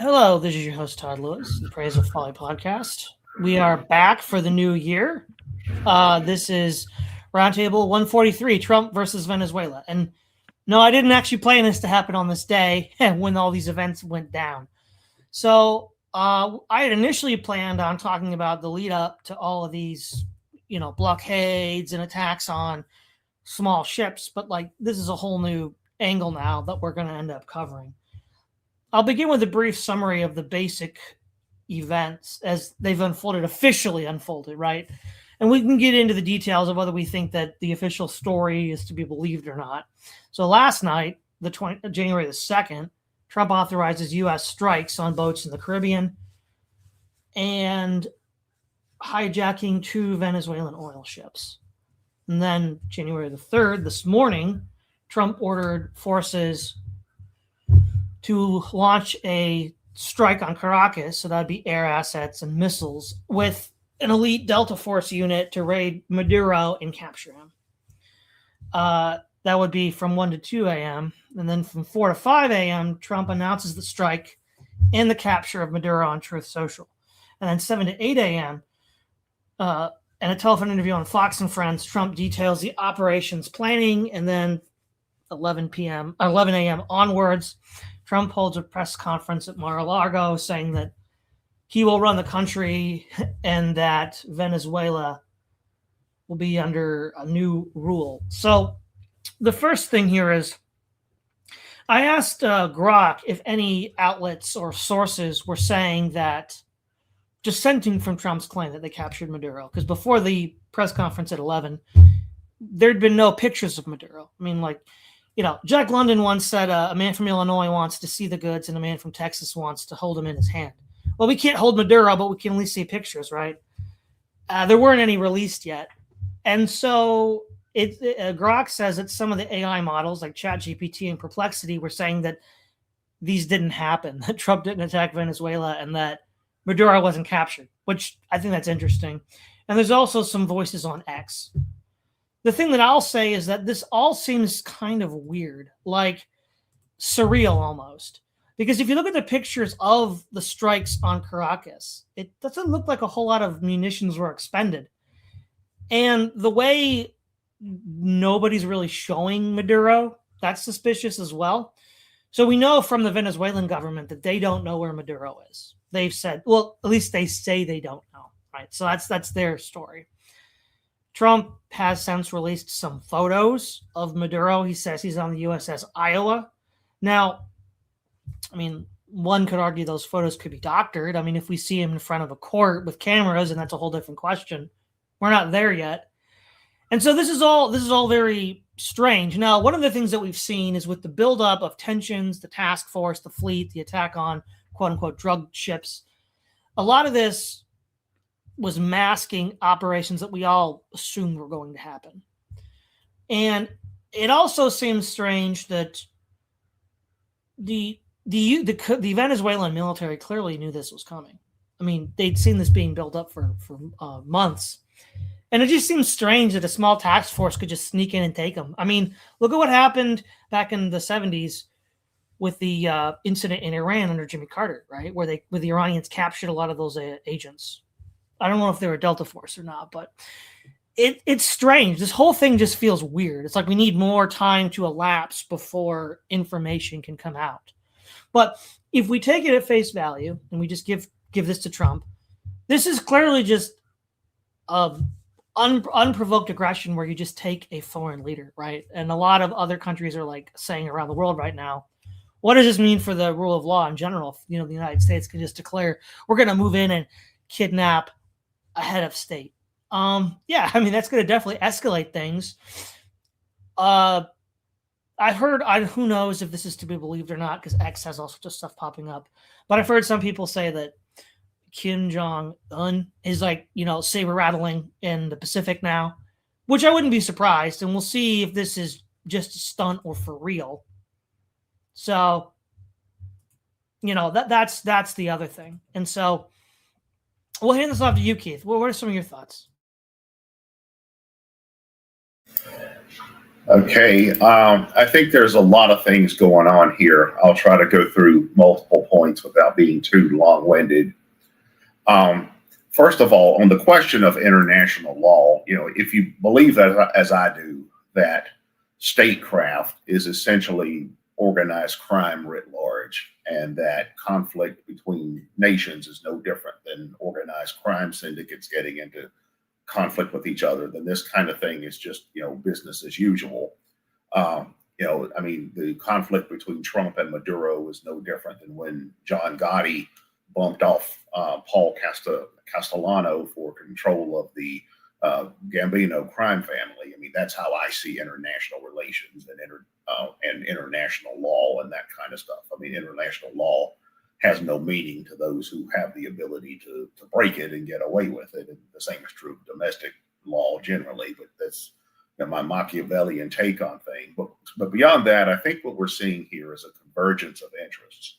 Hello, this is your host, Todd Lewis, the Praise of Folly podcast. We are back for the new year. This is Roundtable 143, Trump versus Venezuela. And no, I didn't actually plan this to happen on this day when all these events went down. So I had initially planned on talking about the lead up to all of these, blockades and attacks on small ships. But this is a whole new angle now that we're going to end up covering. I'll begin with a brief summary of the basic events as they've officially unfolded, right? And we can get into the details of whether we think that the official story is to be believed or not. So last night, January the 2nd, Trump authorizes U.S. strikes on boats in the Caribbean and hijacking 2 Venezuelan oil ships. And then January the 3rd, this morning, Trump ordered forces to launch a strike on Caracas, so that'd be air assets and missiles, with an elite Delta Force unit to raid Maduro and capture him. That would be from 1 to 2 a.m. And then from 4 to 5 a.m., Trump announces the strike and the capture of Maduro on Truth Social. And then 7 to 8 a.m., in a telephone interview on Fox and Friends, Trump details the operations planning. And then 11 a.m. onwards, Trump holds a press conference at Mar-a-Lago saying that he will run the country and that Venezuela will be under a new rule. So the first thing here is I asked Grok if any outlets or sources were saying that, dissenting from Trump's claim that they captured Maduro, because before the press conference at 11, there'd been no pictures of Maduro. I mean, Jack London once said a man from Illinois wants to see the goods and a man from Texas wants to hold them in his hand. Well, we can't hold Maduro, but we can at least see pictures, right? There weren't any released yet. And so Grok says that some of the AI models like ChatGPT and Perplexity were saying that these didn't happen, that Trump didn't attack Venezuela and that Maduro wasn't captured, which I think that's interesting. And there's also some voices on X. The thing that I'll say is that this all seems kind of weird, like surreal almost. Because if you look at the pictures of the strikes on Caracas, it doesn't look like a whole lot of munitions were expended. And the way nobody's really showing Maduro, that's suspicious as well. So we know from the Venezuelan government that they don't know where Maduro is. They've said, well, at least they say they don't know, right? So that's their story. Trump has since released some photos of Maduro. He says he's on the USS Iowa. Now, I mean, one could argue those photos could be doctored. I mean, if we see him in front of a court with cameras, and that's a whole different question. We're not there yet. And so this is all very strange. Now, one of the things that we've seen is with the buildup of tensions, the task force, the fleet, the attack on quote unquote drug ships, a lot of this was masking operations that we all assumed were going to happen. And it also seems strange that the Venezuelan military clearly knew this was coming. I mean, they'd seen this being built up for months. And it just seems strange that a small task force could just sneak in and take them. I mean, look at what happened back in the 70s with the incident in Iran under Jimmy Carter, right? Where the Iranians captured a lot of those agents. I don't know if they were Delta Force or not, but it's strange. This whole thing just feels weird. It's like we need more time to elapse before information can come out. But if we take it at face value and we just give this to Trump, this is clearly just unprovoked aggression where you just take a foreign leader, right? And a lot of other countries are saying around the world right now, what does this mean for the rule of law in general? The United States can just declare we're going to move in and kidnap a head of state. Yeah, I mean, that's going to definitely escalate things. I've heard, who knows if this is to be believed or not, because X has all sorts of stuff popping up. But I've heard some people say that Kim Jong-un is saber rattling in the Pacific now, which I wouldn't be surprised. And we'll see if this is just a stunt or for real. So, that's the other thing. And so we'll hand this off to you, Keith. What are some of your thoughts? Okay, I think there's a lot of things going on here. I'll try to go through multiple points without being too long-winded. Um, First of all, on the question of international law, if you believe that, as I do, that statecraft is essentially organized crime writ large, and that conflict between nations is no different than organized crime syndicates getting into conflict with each other, then this kind of thing is just business as usual. I mean, the conflict between Trump and Maduro is no different than when John Gotti bumped off Paul Castellano for control of the Gambino crime family. I mean, that's how I see international relations and international law and that kind of stuff. I mean, international law has no meaning to those who have the ability to break it and get away with it. And the same is true of domestic law generally, but that's my Machiavellian take on things. But beyond that, I think what we're seeing here is a convergence of interests.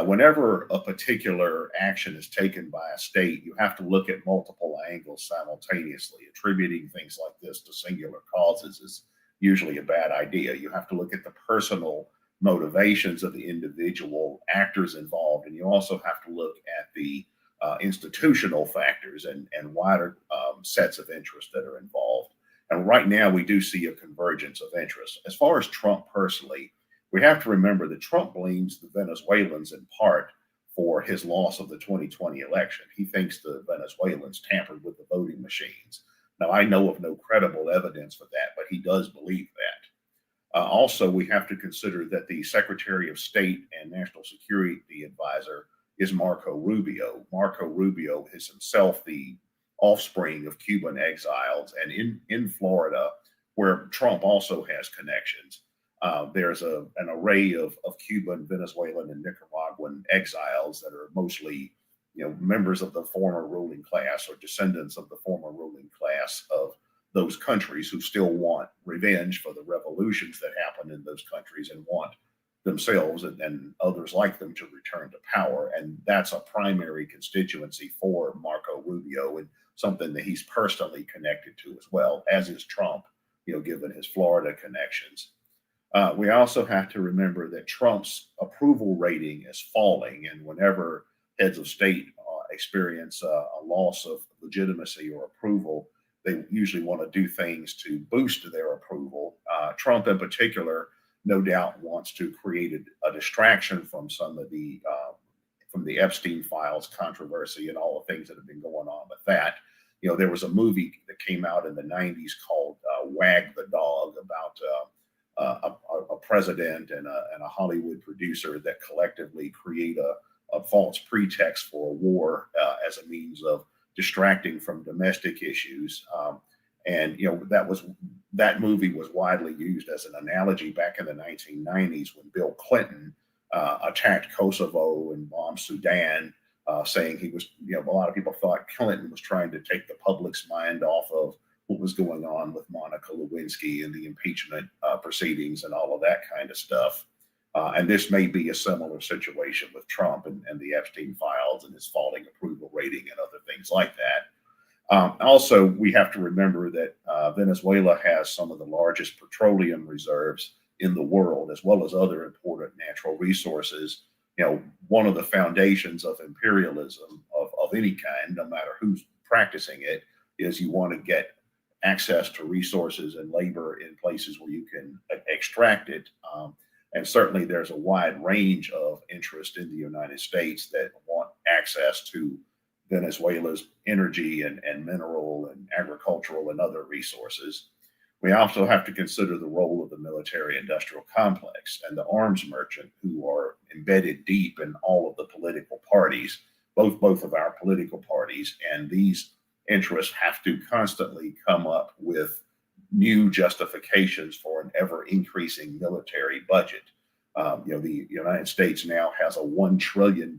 Whenever a particular action is taken by a state, you have to look at multiple angles simultaneously. Attributing things like this to singular causes is usually a bad idea. You have to look at the personal motivations of the individual actors involved, and you also have to look at the institutional factors and wider sets of interests that are involved. And right now, we do see a convergence of interests. As far as Trump personally, we have to remember that Trump blames the Venezuelans in part for his loss of the 2020 election. He thinks the Venezuelans tampered with the voting machines. Now, I know of no credible evidence for that, but he does believe that. Also, we have to consider that the Secretary of State and National Security Advisor is Marco Rubio. Marco Rubio is himself the offspring of Cuban exiles, and in Florida, where Trump also has connections, there's an array of Cuban, Venezuelan, and Nicaraguan exiles that are mostly, members of the former ruling class or descendants of the former ruling class of those countries who still want revenge for the revolutions that happened in those countries and want themselves and others like them to return to power. And that's a primary constituency for Marco Rubio and something that he's personally connected to as well, as is Trump, given his Florida connections. We also have to remember that Trump's approval rating is falling, and whenever heads of state experience a loss of legitimacy or approval, they usually want to do things to boost their approval. Trump, in particular, no doubt wants to create a distraction from some of the from the Epstein files controversy and all the things that have been going on with that. There was a movie that came out in the 90s called Wag the Dog about a president and a Hollywood producer that collectively create a false pretext for a war as a means of distracting from domestic issues. And that movie was widely used as an analogy back in the 1990s when Bill Clinton attacked Kosovo and bombed Sudan, saying he was, a lot of people thought Clinton was trying to take the public's mind off of what was going on with Monica Lewinsky and the impeachment proceedings and all of that kind of stuff. And this may be a similar situation with Trump and the Epstein files and his falling approval rating and other things like that. Also, we have to remember that Venezuela has some of the largest petroleum reserves in the world, as well as other important natural resources. One of the foundations of imperialism of any kind, no matter who's practicing it, is you want to get access to resources and labor in places where you can extract it. And certainly there's a wide range of interest in the United States that want access to Venezuela's energy and mineral and agricultural and other resources. We also have to consider the role of the military-industrial complex and the arms merchant, who are embedded deep in all of the political parties, both of our political parties, and these interests have to constantly come up with new justifications for an ever-increasing military budget. The United States now has a $1 trillion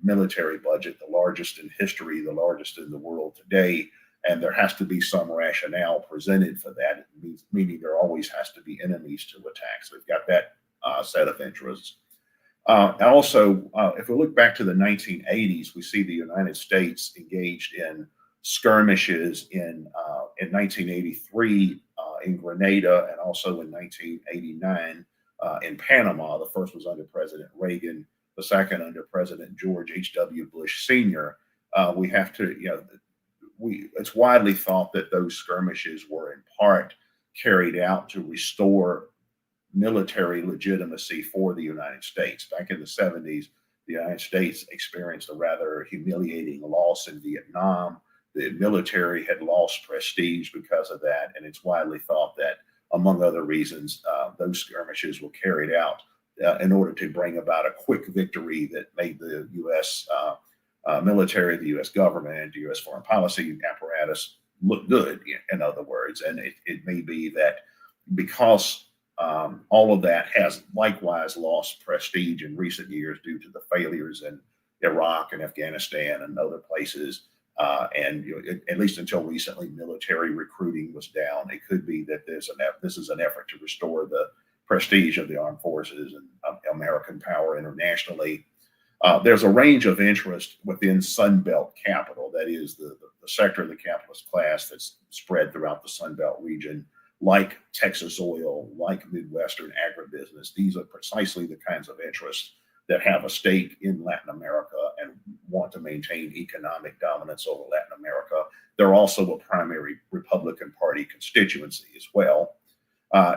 military budget, the largest in history, the largest in the world today, and there has to be some rationale presented for that, meaning there always has to be enemies to attack. So we've got that set of interests. Also, if we look back to the 1980s, we see the United States engaged in skirmishes in 1983 in Grenada, and also in 1989 in Panama. The first was under President Reagan, the second under President George H.W. Bush Sr. We have to, it's widely thought that those skirmishes were in part carried out to restore military legitimacy for the United States. Back in the 70s, the United States experienced a rather humiliating loss in Vietnam. The military had lost prestige because of that, and it's widely thought that, among other reasons, those skirmishes were carried out in order to bring about a quick victory that made the U.S. Military, the U.S. government, the U.S. foreign policy apparatus look good, in other words. And it may be that because all of that has likewise lost prestige in recent years due to the failures in Iraq and Afghanistan and other places, and at least until recently, military recruiting was down. It could be that this is an effort to restore the prestige of the armed forces and American power internationally. There's a range of interest within Sunbelt capital, that is the sector of the capitalist class that's spread throughout the Sunbelt region, like Texas oil, like Midwestern agribusiness. These are precisely the kinds of interests that have a stake in Latin America and want to maintain economic dominance over Latin America. They're also a primary Republican Party constituency as well.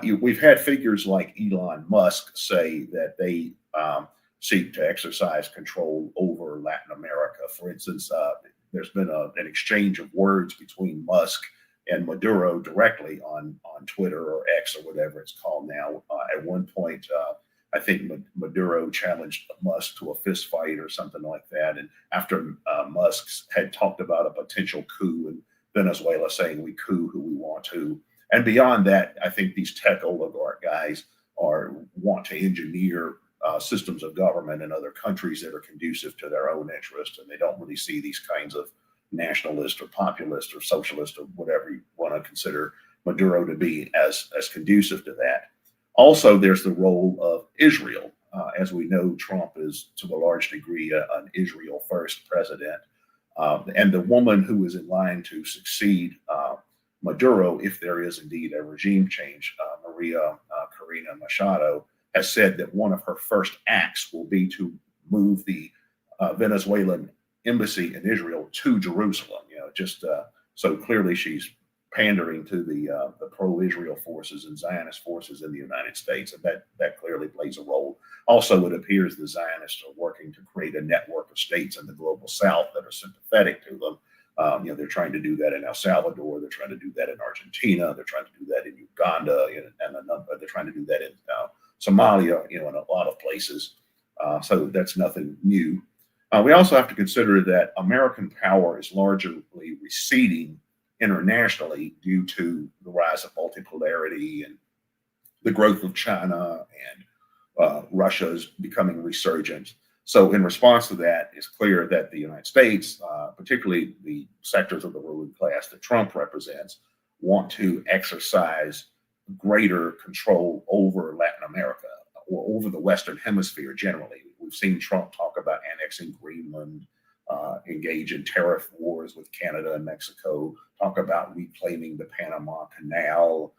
We've had figures like Elon Musk say that they seek to exercise control over Latin America. For instance, there's been an exchange of words between Musk and Maduro directly on Twitter or X or whatever it's called now. At one point, I think Maduro challenged Musk to a fist fight or something like that. And after Musk had talked about a potential coup in Venezuela, saying we coup who we want to. And beyond that, I think these tech oligarch guys want to engineer systems of government in other countries that are conducive to their own interest. And they don't really see these kinds of nationalist or populist or socialist or whatever you want to consider Maduro to be as conducive to that. Also, there's the role of Israel. As we know, Trump is to a large degree an Israel first president. And the woman who is in line to succeed Maduro, if there is indeed a regime change, Maria Corina Machado, has said that one of her first acts will be to move the Venezuelan embassy in Israel to Jerusalem. So clearly she's pandering to the pro-Israel forces and Zionist forces in the United States, and that clearly plays a role. Also, it appears the Zionists are working to create a network of states in the global South that are sympathetic to them. They're trying to do that in El Salvador. They're trying to do that in Argentina. They're trying to do that in Uganda, and they're trying to do that in Somalia, in a lot of places. So that's nothing new. We also have to consider that American power is largely receding internationally due to the rise of multipolarity and the growth of China and Russia's becoming resurgent. So in response to that, it's clear that the United States, particularly the sectors of the ruling class that Trump represents, want to exercise greater control over Latin America or over the Western Hemisphere generally. We've seen Trump talk about annexing Greenland, engage in tariff wars with Canada and Mexico, talk about reclaiming the Panama Canal,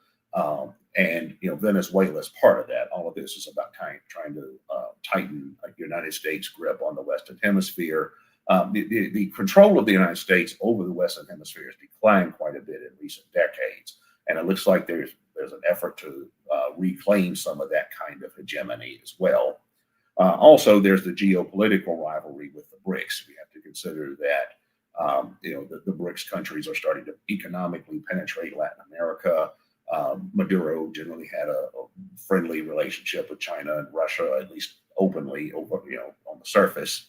and Venezuela is part of that. All of this is about trying to tighten the United States' grip on the Western Hemisphere. The control of the United States over the Western Hemisphere has declined quite a bit in recent decades, and it looks like there's an effort to reclaim some of that kind of hegemony as well. Also, there's the geopolitical rivalry with the BRICS. We have to consider that the BRICS countries are starting to economically penetrate Latin America. Maduro generally had a friendly relationship with China and Russia, at least openly, on the surface.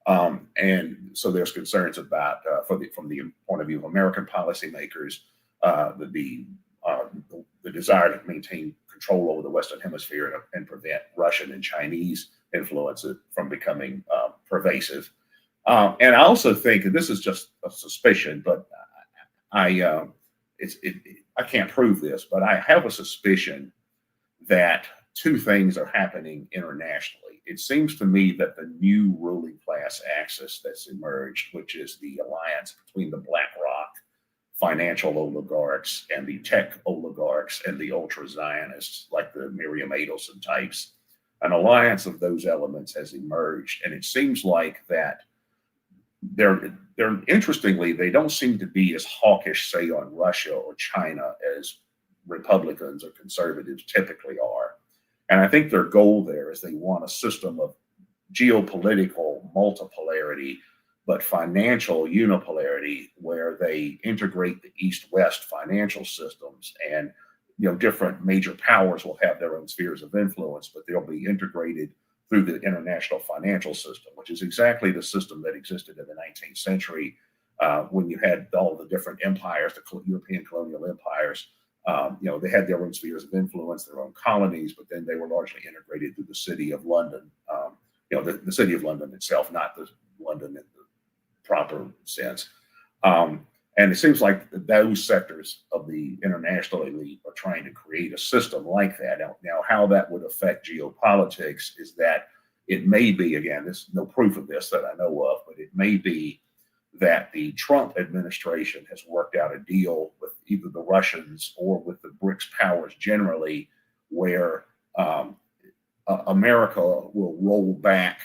And so there's concerns about, from the point of view of American policymakers, the desire to maintain control over the Western Hemisphere and prevent Russian and Chinese influence from becoming pervasive. And I also think, and this is just a suspicion, but I can't prove this, but I have a suspicion that two things are happening internationally. It seems to me that the new ruling class axis that's emerged, which is the alliance between the BlackRock financial oligarchs and the tech oligarchs and the ultra Zionists, like the Miriam Adelson types. An alliance of those elements has emerged, and it seems like that they're interestingly, they don't seem to be as hawkish, say, on Russia or China as Republicans or conservatives typically are. And I think their goal there is they want a system of geopolitical multipolarity, but financial unipolarity, where they integrate the East-West financial systems, and different major powers will have their own spheres of influence, but they'll be integrated through the international financial system, which is exactly the system that existed in the 19th century when you had all the different empires, the European colonial empires. They had their own spheres of influence, their own colonies, but then they were largely integrated through the city of London. The city of London itself, not the London in the proper sense. And it seems like those sectors of the international elite are trying to create a system like that. Now, how that would affect geopolitics is that it may be, again, there's no proof of this that I know of, but it may be that the Trump administration has worked out a deal with either the Russians or with the BRICS powers generally, where America will roll back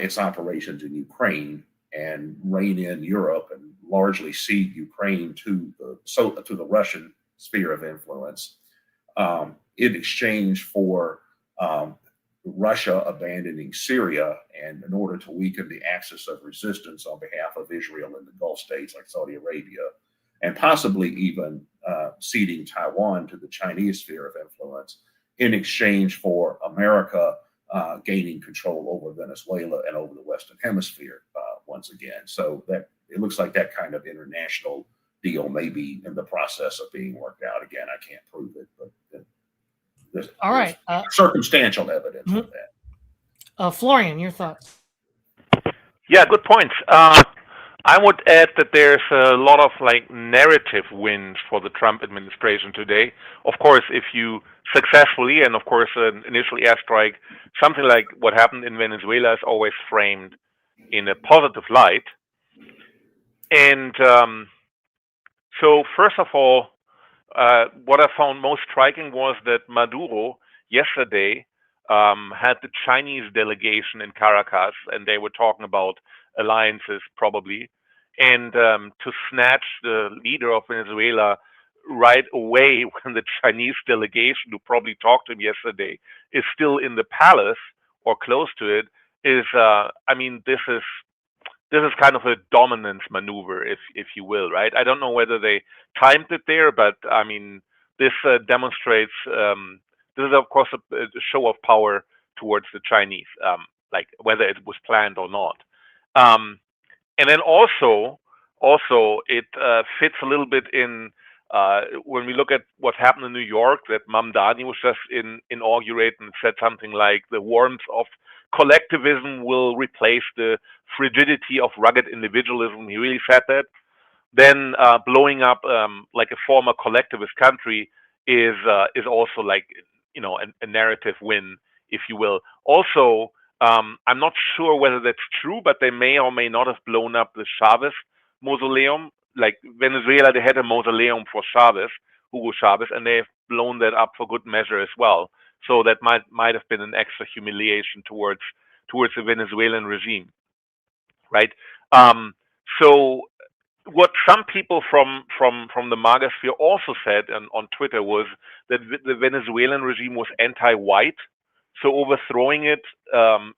its operations in Ukraine and rein in Europe and largely cede Ukraine to the Russian sphere of influence in exchange for Russia abandoning Syria, and in order to weaken the axis of resistance on behalf of Israel and the Gulf states like Saudi Arabia, and possibly even ceding Taiwan to the Chinese sphere of influence in exchange for America gaining control over Venezuela and over the Western Hemisphere once again. So that it looks like that kind of international deal may be in the process of being worked out. Again, I can't prove it, but there's circumstantial evidence of that. Florian, your thoughts? Yeah, good points. I would add that there's a lot of narrative wins for the Trump administration today. Of course, if you successfully, and of course an initial airstrike, something like what happened in Venezuela is always framed in a positive light. And so first of all, what I found most striking was that Maduro yesterday had the Chinese delegation in Caracas, and they were talking about alliances probably, and to snatch the leader of Venezuela right away when the Chinese delegation who probably talked to him yesterday is still in the palace or close to it is, this is kind of a dominance maneuver, if you will, right? I don't know whether they timed it there, but I mean, this demonstrates, this is of course a show of power towards the Chinese, whether it was planned or not. And then also it fits a little bit in when we look at what happened in New York, that Mamdani was just inaugurated and said something like the warmth of collectivism will replace the frigidity of rugged individualism. He really said that. Then blowing up like a former collectivist country is also a narrative win, if you will. Also, I'm not sure whether that's true, but they may or may not have blown up the Chavez mausoleum. Like Venezuela, they had a mausoleum for Chavez, Hugo Chavez, and they've blown that up for good measure as well. So that might have been an extra humiliation towards the Venezuelan regime, right? So what some people from the MAGA sphere also said on Twitter was that the Venezuelan regime was anti-white, so overthrowing it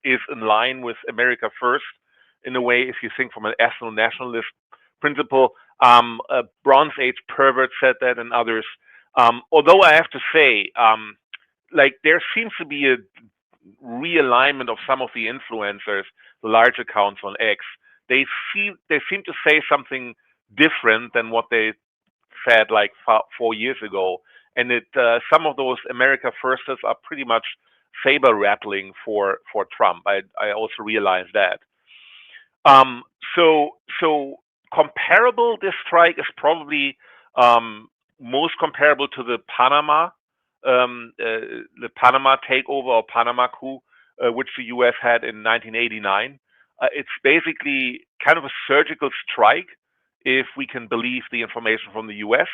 is in line with America First in a way. If you think from an ethno-nationalist principle, a Bronze Age pervert said that, and others. Although I have to say, there seems to be a realignment of some of the influencers, the large accounts on X. They seem to say something different than what they said 4 years ago, and some of those America Firsters are pretty much saber rattling for Trump. I also realize that. So comparable, this strike is probably most comparable to the Panama takeover or Panama coup, which the U.S. had in 1989. It's basically kind of a surgical strike if we can believe the information from the US,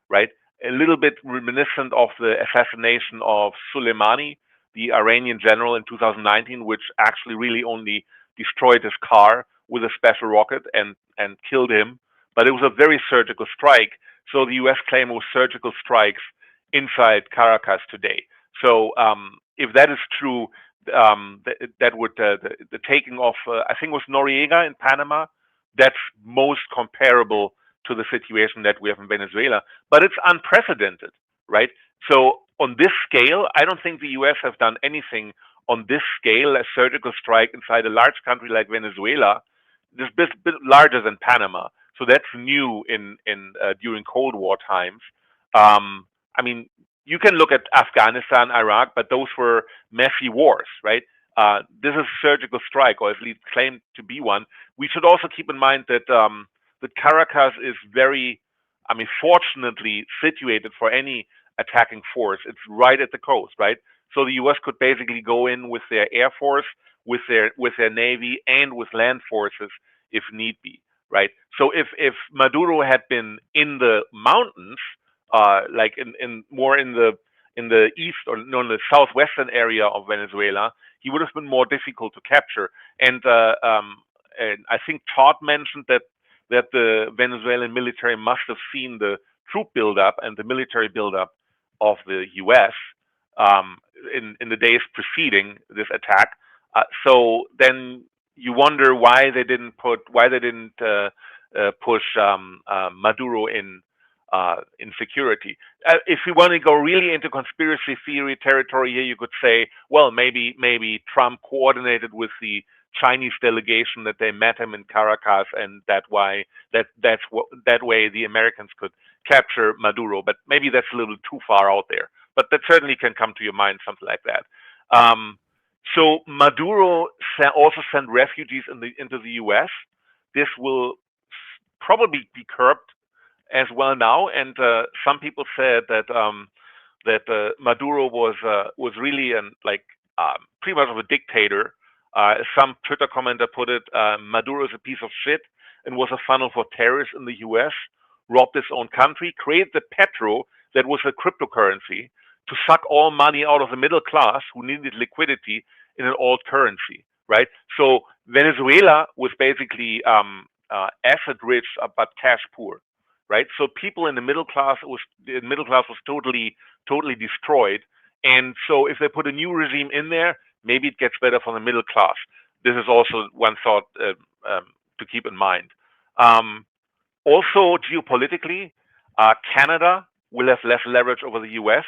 right? A little bit reminiscent of the assassination of Soleimani, the Iranian general in 2019, which actually really only destroyed his car with a special rocket and killed him. But it was a very surgical strike. So the US claimed it was surgical strikes inside Caracas today. So if that is true, that would the taking of I think it was Noriega in Panama. That's most comparable to the situation that we have in Venezuela, but it's unprecedented, right? So on this scale, I don't think the US have done anything on this scale, a surgical strike inside a large country like Venezuela. This bit larger than Panama, so that's new in during Cold War times. I mean, you can look at Afghanistan, Iraq, but those were messy wars, right? This is a surgical strike, or at least claimed to be one. We should also keep in mind that that Caracas is very, I mean, fortunately situated for any attacking force. It's right at the coast, right? So the U.S. could basically go in with their air force, with their navy, and with land forces if need be, right? So if Maduro had been in the mountains, like in more in the east or no, in the southwestern area of Venezuela, he would have been more difficult to capture. And I think Todd mentioned that the Venezuelan military must have seen the troop buildup and the military buildup of the U.S. In the days preceding this attack. So then you wonder why they didn't push Maduro in security. If you want to go really into conspiracy theory territory here, you could say, well, maybe Trump coordinated with the Chinese delegation, that they met him in Caracas, and that way the Americans could capture Maduro. But maybe that's a little too far out there. But that certainly can come to your mind, something like that. So Maduro also sent refugees into the U.S. This will probably be curbed as well now, and some people said that Maduro was really pretty much of a dictator. Some Twitter commenter put it, Maduro is a piece of shit and was a funnel for terrorists in the U.S., robbed his own country, created the petro that was a cryptocurrency to suck all money out of the middle class who needed liquidity in an old currency, right? So Venezuela was basically asset rich but cash poor, right? So people in the middle class was totally destroyed. And so if they put a new regime in there, maybe it gets better for the middle class. This is also one thought to keep in mind. Also, geopolitically, Canada will have less leverage over the U.S.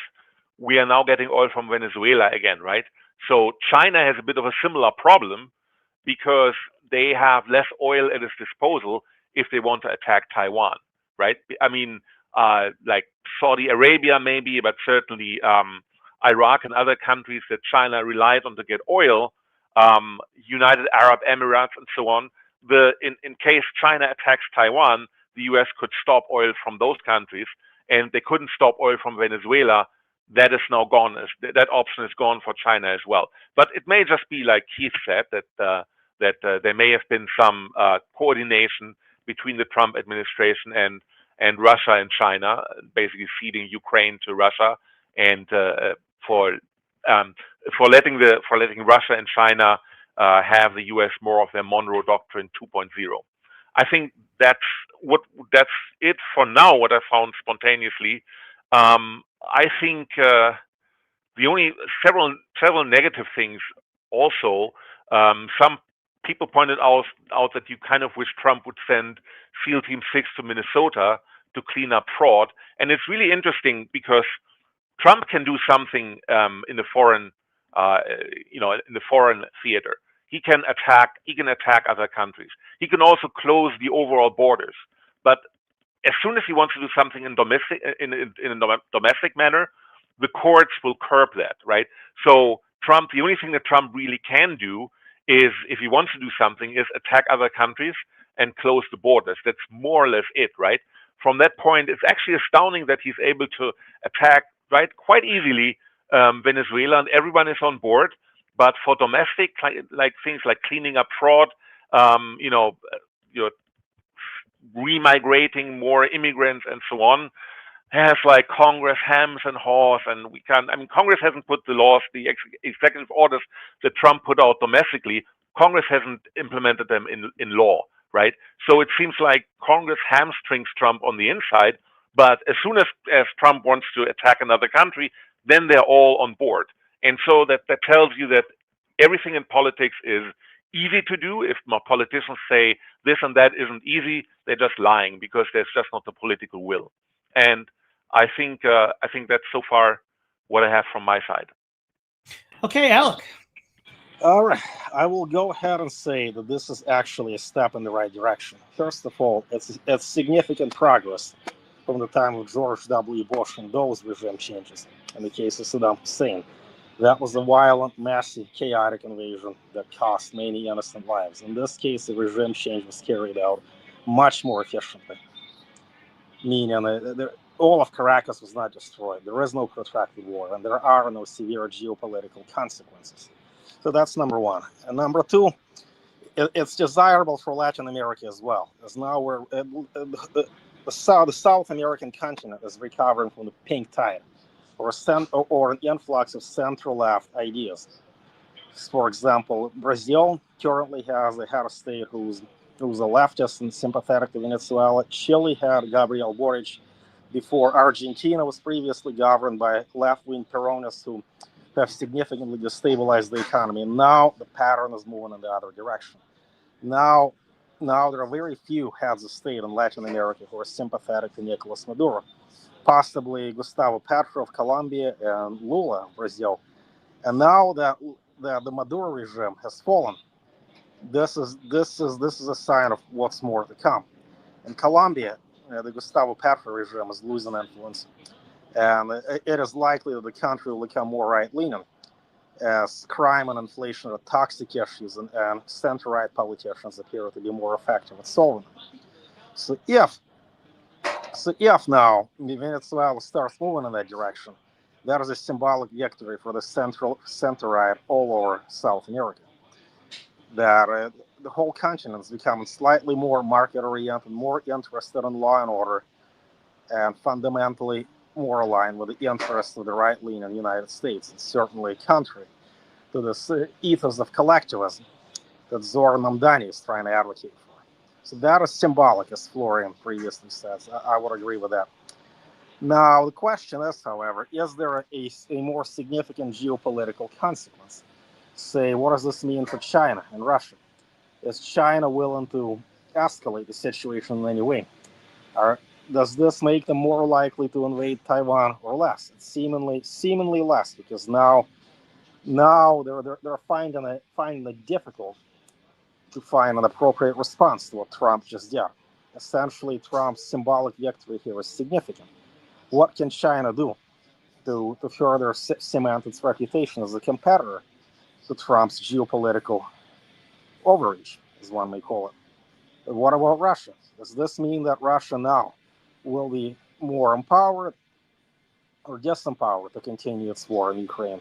We are now getting oil from Venezuela again, right? So China has a bit of a similar problem because they have less oil at its disposal if they want to attack Taiwan, right? I mean, like Saudi Arabia maybe, but certainly Iraq and other countries that China relied on to get oil, United Arab Emirates and so on. In case China attacks Taiwan, the U.S. could stop oil from those countries, and they couldn't stop oil from Venezuela. That is now gone. That option is gone for China as well. But it may just be like Keith said, that there may have been some coordination between the Trump administration and Russia and China, basically feeding Ukraine to Russia, and for letting Russia and China have the U.S. more of their Monroe Doctrine 2.0. I think that's it for now. What I found spontaneously. I think the only several negative things also. Some people pointed out that you kind of wish Trump would send SEAL Team 6 to Minnesota to clean up fraud, and it's really interesting because Trump can do something in the foreign, in the foreign theater. He can attack other countries. He can also close the overall borders. But as soon as he wants to do something in a domestic manner, the courts will curb that, right? So the only thing that Trump really can do is, if he wants to do something, is attack other countries and close the borders. That's more or less it, right? From that point, it's actually astounding that he's able to attack, right, quite easily Venezuela, and everyone is on board. But for domestic, like things like cleaning up fraud, remigrating more immigrants and so on, has like Congress hems and haws, and we can't. I mean, Congress hasn't put the laws, the executive orders that Trump put out domestically. Congress hasn't implemented them in law, right? So it seems like Congress hamstrings Trump on the inside, but as soon as Trump wants to attack another country, then they're all on board. And so that tells you that everything in politics is easy to do. If politicians say this and that isn't easy, they're just lying because there's just not the political will. And I think that's so far what I have from my side. Okay, Alec. All right, I will go ahead and say that this is actually a step in the right direction. First of all, it's significant progress from the time of George W. Bush and those regime changes. In the case of Saddam Hussein, that was a violent, massive, chaotic invasion that cost many innocent lives. In this case, the regime change was carried out much more efficiently, meaning all of Caracas was not destroyed. There is no protracted war, and there are no severe geopolitical consequences. So that's number one. And number two, it's desirable for Latin America as well, as now the South American continent is recovering from the pink tide, or an influx of center-left ideas. For example, Brazil currently has a head of state who's a leftist and sympathetic to Venezuela. Chile had Gabriel Boric before. Argentina was previously governed by left-wing Peronists who have significantly destabilized the economy. And now the pattern is moving in the other direction. Now there are very few heads of state in Latin America who are sympathetic to Nicolas Maduro. Possibly Gustavo Petro of Colombia and Lula of Brazil. And now that the Maduro regime has fallen, this is a sign of what's more to come. In Colombia, the Gustavo Petro regime is losing influence, and it is likely that the country will become more right-leaning, as crime and inflation are toxic issues, and center-right politicians appear to be more effective at solving them. So if now Venezuela starts moving in that direction, that is a symbolic victory for the center-right all over South America. That the whole continent is becoming slightly more market-oriented, more interested in law and order, and fundamentally more aligned with the interests of the right-leaning United States, and certainly contrary to this ethos of collectivism that Zoran Mamdani is trying to advocate for. So that is symbolic, as Florian previously says. I would agree with that. Now, the question is, however, is there a more significant geopolitical consequence? Say, what does this mean for China and Russia? Is China willing to escalate the situation in any way? Does this make them more likely to invade Taiwan or less? It's seemingly less, because now they're finding it difficult to find an appropriate response to what Trump just did. Essentially, Trump's symbolic victory here is significant. What can China do to further cement its reputation as a competitor to Trump's geopolitical overreach, as one may call it? What about Russia? Does this mean that Russia now will be more empowered or disempowered to continue its war in Ukraine?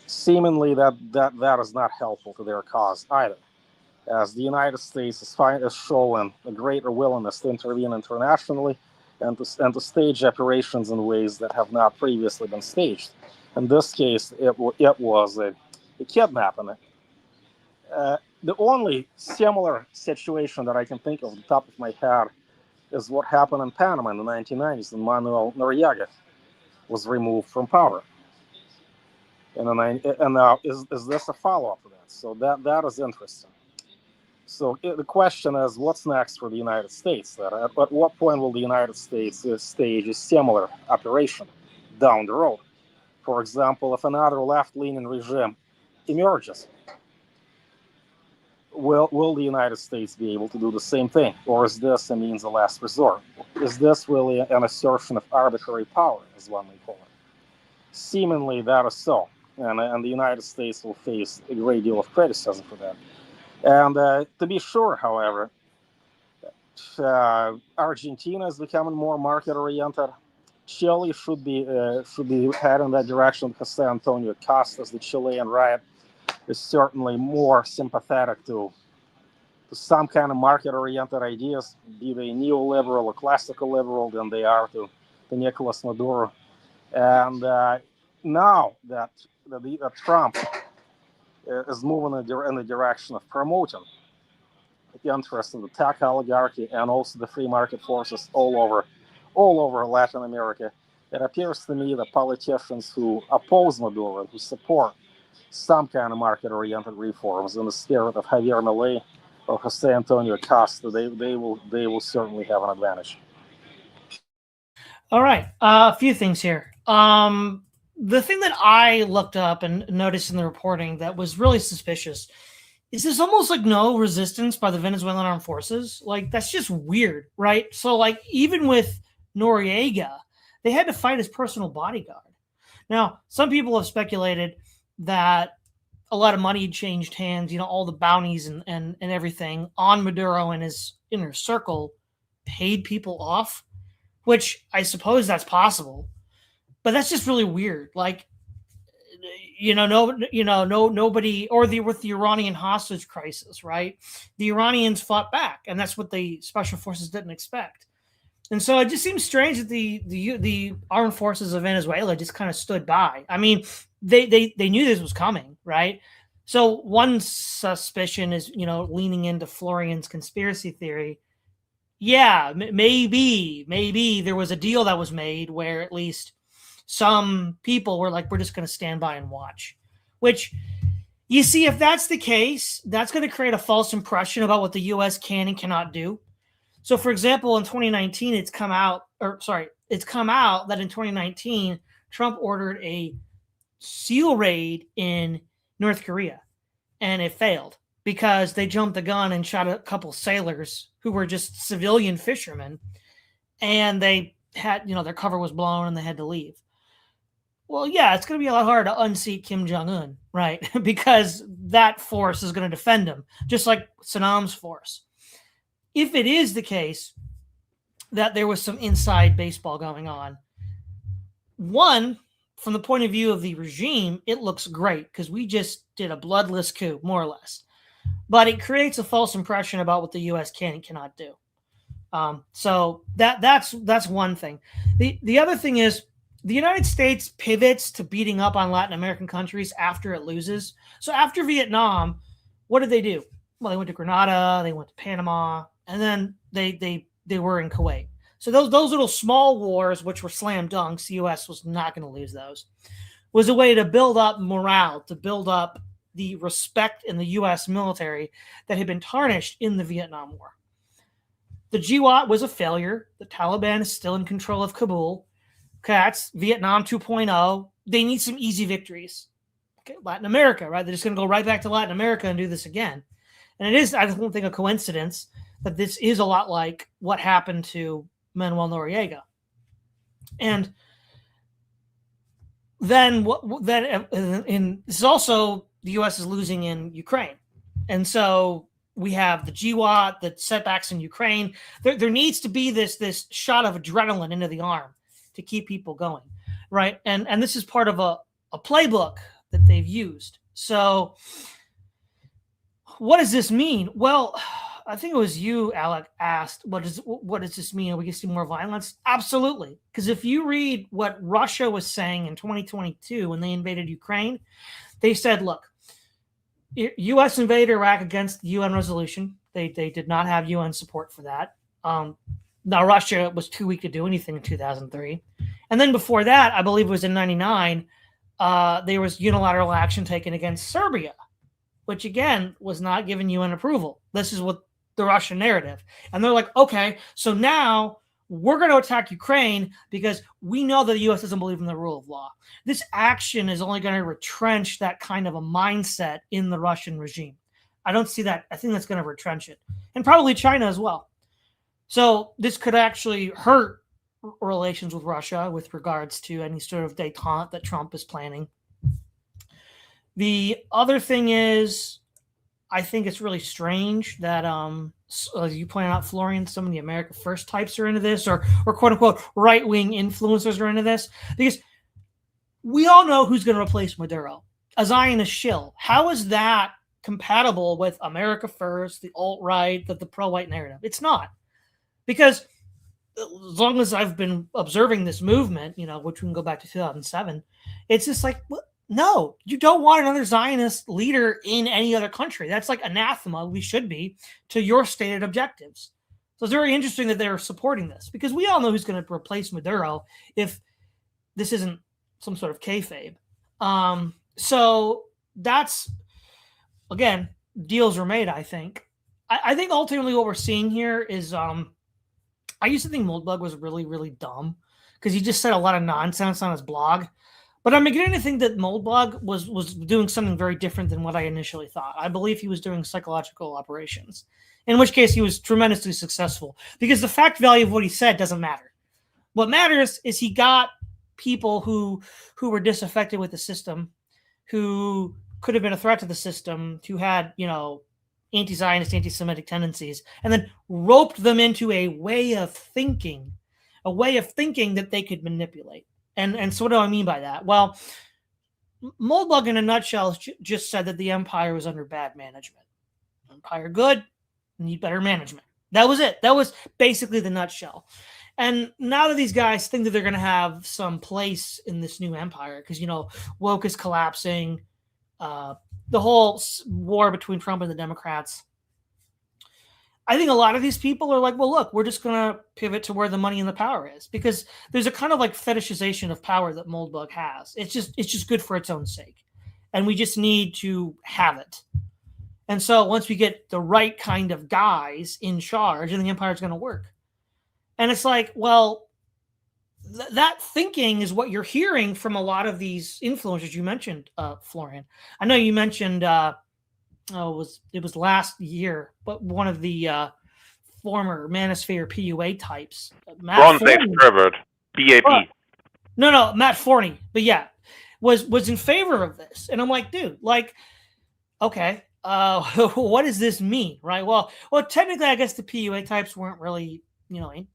Seemingly, that is not helpful to their cause either, as the United States is showing a greater willingness to intervene internationally and to stage operations in ways that have not previously been staged. In this case, it was a kidnapping. The only similar situation that I can think of at the top of my head is what happened in Panama in the 1990s when Manuel Noriega was removed from power. And now, is this a follow-up to that? So that is interesting. So the question is, what's next for the United States? At what point will the United States stage a similar operation down the road? For example, if another left-leaning regime emerges, will the United States be able to do the same thing? Or is this a means of last resort? Is this really an assertion of arbitrary power, as one may call it? Seemingly that is so. And the United States will face a great deal of criticism for that. And to be sure, however, Argentina is becoming more market-oriented. Chile should be heading in that direction. Jose Antonio Costas, the Chilean right, is certainly more sympathetic to to some kind of market-oriented ideas, be they neoliberal or classical liberal, than they are to Nicolas Maduro. And now that Trump is moving in the direction of promoting the interests of the tech oligarchy and also the free market forces all over Latin America, it appears to me that politicians who oppose Maduro and who support some kind of market-oriented reforms in the spirit of Javier Milei or Jose Antonio Costa, they will certainly have an advantage. All right, a few things here. The thing that I looked up and noticed in the reporting that was really suspicious is there's almost like no resistance by the Venezuelan armed forces. Like, that's just weird, right? So, like, even with Noriega, they had to fight his personal bodyguard. Now, some people have speculated that a lot of money had changed hands, all the bounties and everything on Maduro and his inner circle paid people off, which I suppose that's possible. But that's just really weird. Like, nobody, or with the Iranian hostage crisis, right? The Iranians fought back, and that's what the special forces didn't expect. And so it just seems strange that the armed forces of Venezuela just kind of stood by. I mean, they knew this was coming, right? So one suspicion is, leaning into Florian's conspiracy theory. Yeah, maybe there was a deal that was made where at least some people were like, we're just going to stand by and watch. Which, you see, if that's the case, that's going to create a false impression about what the U.S. can and cannot do. So, for example, in 2019, it's come out that in 2019, Trump ordered a SEAL raid in North Korea, and it failed because they jumped the gun and shot a couple sailors who were just civilian fishermen, and they had, their cover was blown and they had to leave. Well, yeah, it's going to be a lot harder to unseat Kim Jong-un, right? Because that force is going to defend him, just like Saddam's force. If it is the case that there was some inside baseball going on, one, from the point of view of the regime, it looks great because we just did a bloodless coup, more or less. But it creates a false impression about what the U.S. can and cannot do. So that's one thing. The other thing is the United States pivots to beating up on Latin American countries after it loses. So after Vietnam, what did they do? Well, they went to Grenada, they went to Panama, and then they were in Kuwait. So those little small wars, which were slam dunks, the U.S. was not going to lose those, was a way to build up morale, to build up the respect in the U.S. military that had been tarnished in the Vietnam War. The GWOT was a failure. The Taliban is still in control of Kabul. Okay, that's Vietnam 2.0. They need some easy victories. Okay, Latin America, right? They're just going to go right back to Latin America and do this again. And it is, I don't think, a coincidence that this is a lot like what happened to Manuel Noriega. And then this is also the U.S. is losing in Ukraine. And so we have the GWOT, the setbacks in Ukraine. There needs to be this shot of adrenaline into the arm to keep people going, right? And this is part of a playbook that they've used. So what does this mean? Well, I think it was you, Alec, asked, what does this mean? Are we going to see more violence? Absolutely. Because if you read what Russia was saying in 2022 when they invaded Ukraine, they said, look, U.S. invaded Iraq against the UN resolution. They did not have UN support for that. Now, Russia was too weak to do anything in 2003. And then before that, I believe it was in 99, there was unilateral action taken against Serbia, which, again, was not given UN approval. This is what the Russian narrative. And they're like, okay, so now we're going to attack Ukraine because we know that the U.S. doesn't believe in the rule of law. This action is only going to retrench that kind of a mindset in the Russian regime. I don't see that. I think that's going to retrench it. And probably China as well. So this could actually hurt relations with Russia with regards to any sort of détente that Trump is planning. The other thing is, I think it's really strange that, as you pointed out, Florian, some of the America First types are into this, or quote unquote right-wing influencers are into this, because we all know who's going to replace Maduro. A Zionist shill. How is that compatible with America First, the alt-right, the pro-white narrative. It's not. Because as long as I've been observing this movement, which we can go back to 2007, it's just like, no, you don't want another Zionist leader in any other country. That's like anathema, we should be, to your stated objectives. So it's very interesting that they're supporting this, because we all know who's going to replace Maduro if this isn't some sort of kayfabe. So that's, again, deals were made, I think. I think ultimately what we're seeing here is I used to think Moldbug was really, really dumb because he just said a lot of nonsense on his blog. But I'm beginning to think that Moldbug was doing something very different than what I initially thought. I believe he was doing psychological operations, in which case he was tremendously successful, because the fact value of what he said doesn't matter. What matters is he got people who were disaffected with the system, who could have been a threat to the system, who had, anti-Zionist, anti-Semitic tendencies, and then roped them into a way of thinking that they could manipulate. And so what do I mean by that? Well, Moldbug in a nutshell just said that the empire was under bad management. Empire good, need better management. That was it. That was basically the nutshell. And now that these guys think that they're going to have some place in this new empire, because, woke is collapsing, the whole war between Trump and the Democrats, I think a lot of these people are like, well, look, we're just going to pivot to where the money and the power is, because there's a kind of like fetishization of power that Moldbug has. It's just good for its own sake. And we just need to have it. And so once we get the right kind of guys in charge, then the empire is going to work. And it's like, well, that thinking is what you're hearing from a lot of these influencers you mentioned, Florian. I know you mentioned, it was last year, but one of the former Manosphere PUA types, Bronze Age pervert, BAP. No, Matt Forney, but yeah, was in favor of this, and I'm like, dude, like, okay, what does this mean, right? Well, technically, I guess the PUA types weren't really,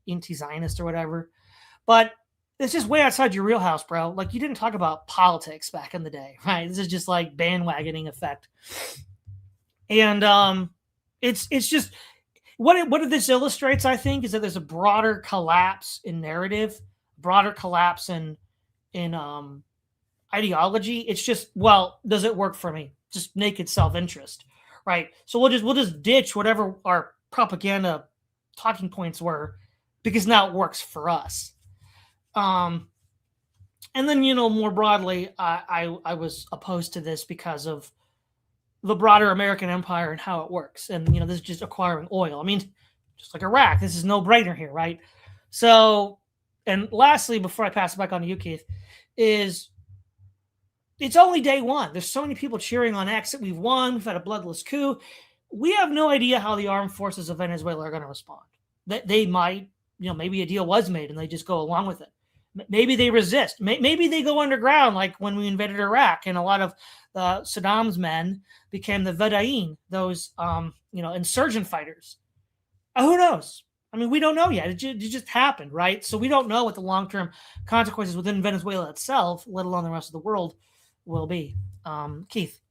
anti-Zionist or whatever, but it's just way outside your wheelhouse, bro. Like, you didn't talk about politics back in the day, right? This is just like bandwagoning effect. And it's just what this illustrates, I think, is that there's a broader collapse in narrative, broader collapse in ideology. It's just, well, does it work for me? Just naked self-interest, right? So we'll just ditch whatever our propaganda talking points were, because now it works for us. And then, more broadly, I was opposed to this because of the broader American empire and how it works. And, this is just acquiring oil. I mean, just like Iraq, this is no brainer here, right? So, and lastly, before I pass it back on to you, Keith, is it's only day one. There's so many people cheering on X that we've won. We've had a bloodless coup. We have no idea how the armed forces of Venezuela are going to respond. They might, maybe a deal was made and they just go along with it. Maybe they resist. Maybe they go underground, like when we invaded Iraq, and a lot of Saddam's men became the Fedayeen, those insurgent fighters. Who knows? I mean, we don't know yet. It just happened, right? So we don't know what the long-term consequences within Venezuela itself, let alone the rest of the world, will be. Keith.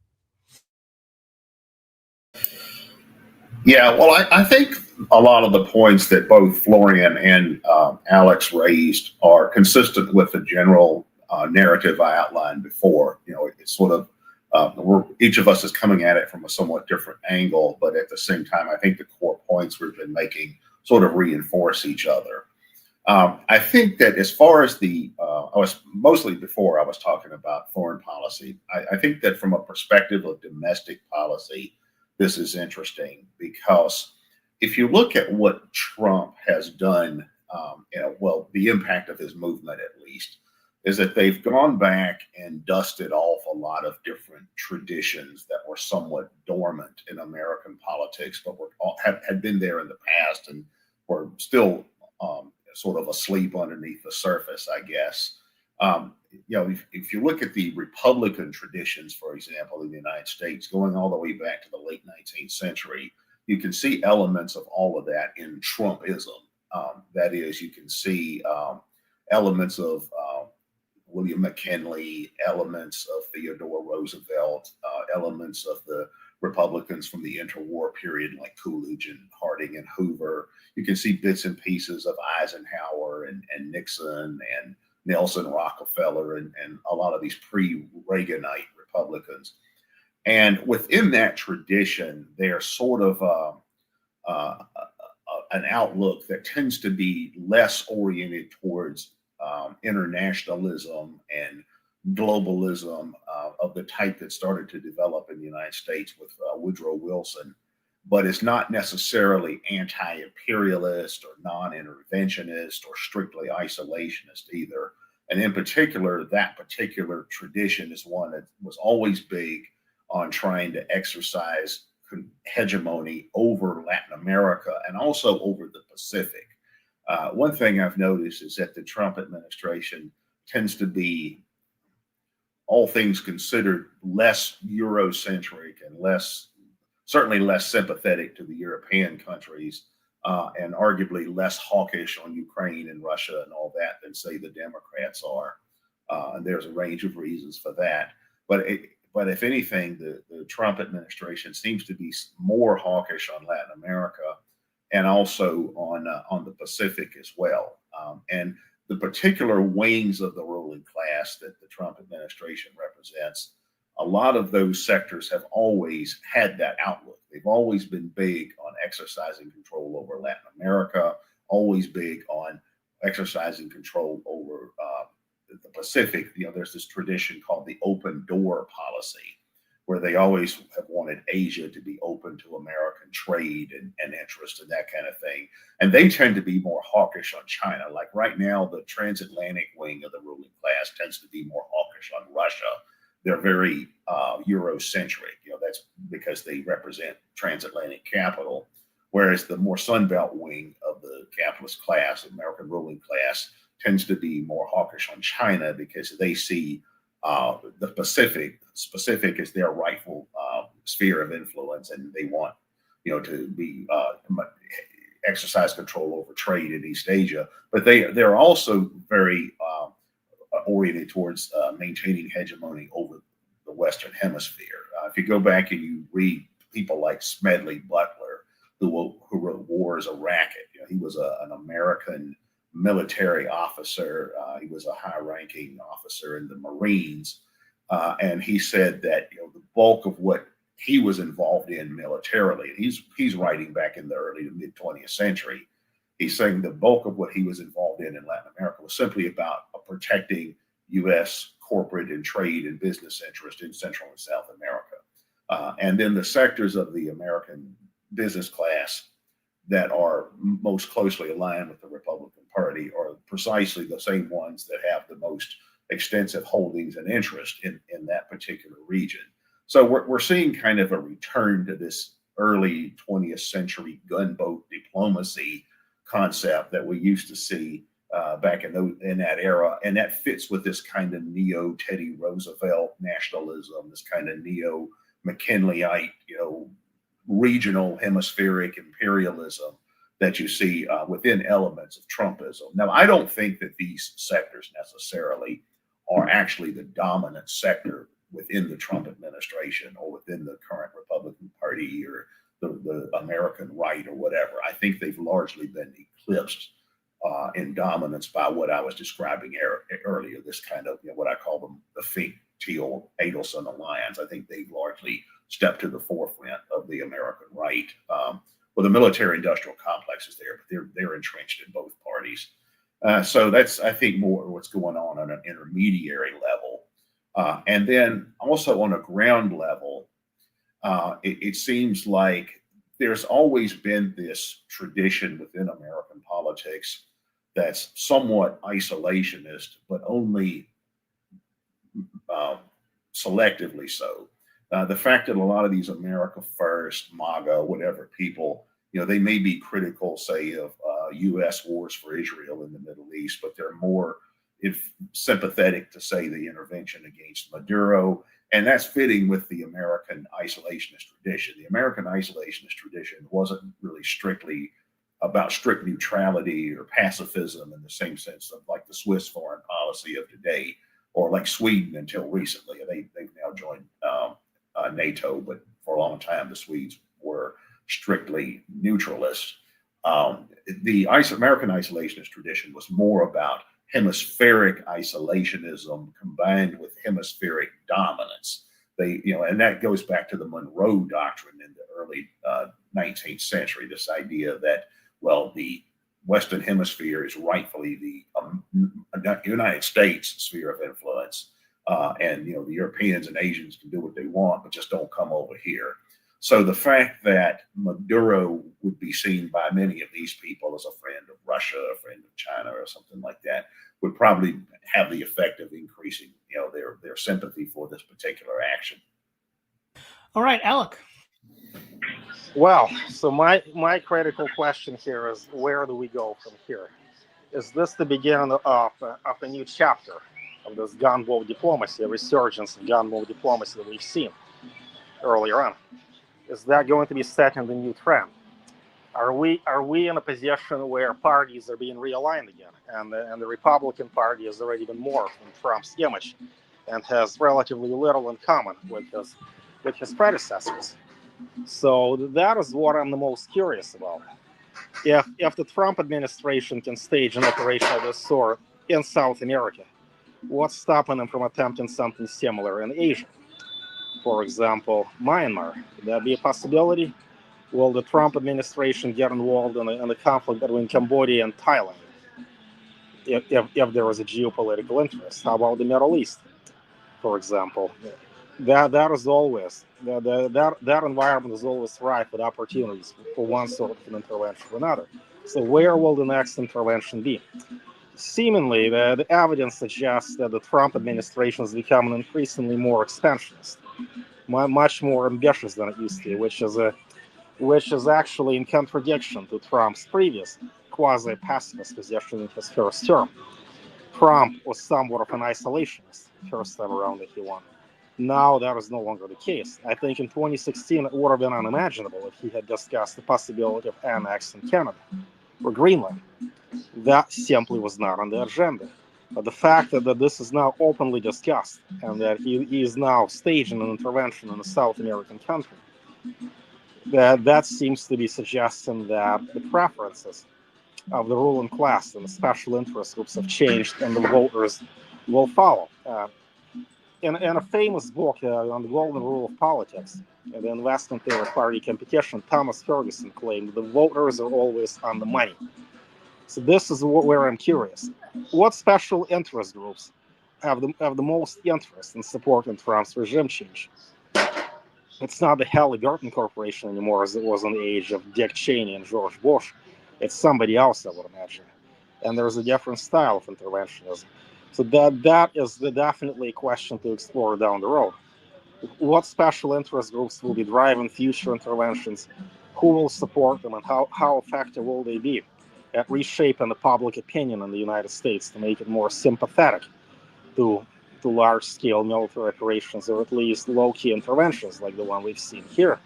Yeah, well, I think a lot of the points that both Florian and Alex raised are consistent with the general narrative I outlined before. It's sort of each of us is coming at it from a somewhat different angle, but at the same time, I think the core points we've been making sort of reinforce each other. I think that as far as I was mostly before I was talking about foreign policy, I think that from a perspective of domestic policy, this is interesting, because if you look at what Trump has done, the impact of his movement, at least, is that they've gone back and dusted off a lot of different traditions that were somewhat dormant in American politics, but had been there in the past and were still sort of asleep underneath the surface, I guess. If you look at the Republican traditions, for example, in the United States, going all the way back to the late 19th century, you can see elements of all of that in Trumpism. That is, you can see elements of William McKinley, elements of Theodore Roosevelt, elements of the Republicans from the interwar period, like Coolidge and Harding and Hoover. You can see bits and pieces of Eisenhower and Nixon and Nelson Rockefeller and a lot of these pre-Reaganite Republicans. And within that tradition, there's sort of an outlook that tends to be less oriented towards internationalism and globalism of the type that started to develop in the United States with Woodrow Wilson, but it's not necessarily anti-imperialist or non-interventionist or strictly isolationist either. And in particular, that particular tradition is one that was always big on trying to exercise hegemony over Latin America and also over the Pacific. One thing I've noticed is that the Trump administration tends to be, all things considered, less Eurocentric and certainly less sympathetic to the European countries, and arguably less hawkish on Ukraine and Russia and all that than, say, the Democrats are. And there's a range of reasons for that. But if anything, the Trump administration seems to be more hawkish on Latin America and also on the Pacific as well. And the particular wings of the ruling class that the Trump administration represents, a lot of those sectors have always had that outlook. They've always been big on exercising control over Latin America, always big on exercising control over the Pacific. There's this tradition called the open door policy, where they always have wanted Asia to be open to American trade and interest and that kind of thing. And they tend to be more hawkish on China. Like right now, the transatlantic wing of the ruling class tends to be more hawkish on Russia. They're very Eurocentric. That's because they represent transatlantic capital. Whereas the more Sunbelt wing of the capitalist class, American ruling class, tends to be more hawkish on China because they see the Pacific as their rightful sphere of influence, and they want to be exercise control over trade in East Asia. But they're also very oriented towards maintaining hegemony over the Western Hemisphere. If you go back and you read people like Smedley Butler, who wrote War is a Racket, he was an American military officer. He was a high-ranking officer in the Marines, and he said that the bulk of what he was involved in militarily, he's writing back in the early to mid 20th century. He's saying the bulk of what he was involved in Latin America was simply about protecting U.S. corporate and trade and business interest in Central and South America, and then the sectors of the American business class that are most closely aligned with the Republican Party are precisely the same ones that have the most extensive holdings and interest in that particular region. So we're seeing kind of a return to this early 20th century gunboat diplomacy concept that we used to see back in that era, and that fits with this kind of neo-Teddy Roosevelt nationalism, this kind of neo-McKinleyite, regional hemispheric imperialism that you see within elements of Trumpism. Now, I don't think that these sectors necessarily are actually the dominant sector within the Trump administration or within the current Republican Party or the American right or whatever. I think they've largely been eclipsed in dominance by what I was describing earlier, this kind of what I call them the Fink, Thiel, Adelson alliance. I think they've largely stepped to the forefront of the American right. Well, the military-industrial complex is there, but they're entrenched in both parties. So that's, I think, more what's going on an intermediary level. And then also on a ground level, it seems like there's always been this tradition within American politics that's somewhat isolationist, but only selectively so. The fact that a lot of these America First, MAGA, whatever people, they may be critical, say, of U.S. wars for Israel in the Middle East, but they're more sympathetic to, say, the intervention against Maduro. And that's fitting with the American isolationist tradition. The American isolationist tradition wasn't really strictly about strict neutrality or pacifism in the same sense of like the Swiss foreign policy of today, or like Sweden until recently. They've now joined NATO, but for for a long time, the Swedes were strictly neutralist. The American isolationist tradition was more about hemispheric isolationism combined with hemispheric dominance. And that goes back to the Monroe Doctrine in the early 19th century. This idea that, well, the Western Hemisphere is rightfully the United States sphere of influence, and the Europeans and Asians can do what they want, but just don't come over here. So the fact that Maduro would be seen by many of these people as a friend of Russia, a friend of China, or something like that, would probably have the effect of increasing, their sympathy for this particular action. All right, Alec. Well, so my critical question here is, where do we go from here? Is this the beginning of a new chapter of this gunboat diplomacy, a resurgence of gunboat diplomacy that we've seen earlier on? Is that going to be setting the new trend? Are we in a position where parties are being realigned again, and the Republican Party has already been morphed in Trump's image and has relatively little in common with his predecessors? So that is what I'm the most curious about. If the Trump administration can stage an operation of this sort in South America, what's stopping them from attempting something similar in Asia? For example, Myanmar. Could that be a possibility? Will the Trump administration get involved in the conflict between Cambodia and Thailand if there is a geopolitical interest? How about the Middle East, for example? That is always that environment is always ripe with opportunities for one sort of an intervention or another. So where will the next intervention be? Seemingly, the evidence suggests that the Trump administration is becoming increasingly more expansionist, much more ambitious than it used to, which is actually in contradiction to Trump's previous quasi-pacifist position in his first term. Trump was somewhat of an isolationist first time around that he won. Now that is no longer the case. I think in 2016 it would have been unimaginable if he had discussed the possibility of annexing Canada or Greenland. That simply was not on the agenda. But the fact that this is now openly discussed and that he is now staging an intervention in a South American country, that seems to be suggesting that the preferences of the ruling class and the special interest groups have changed, and the voters will follow. In a famous book on the golden rule of politics, the investment theory party competition, Thomas Ferguson claimed the voters are always on the money. So this is where I'm curious. What special interest groups have the most interest in supporting Trump's regime change? It's not the Halliburton Corporation anymore, as it was in the age of Dick Cheney and George Bush. It's somebody else, I would imagine. And there's a different style of interventionism. So that is definitely a question to explore down the road. What special interest groups will be driving future interventions? Who will support them, and how effective will they be at reshaping the public opinion in the United States to make it more sympathetic to large-scale military operations, or at least low-key interventions like the one we've seen here?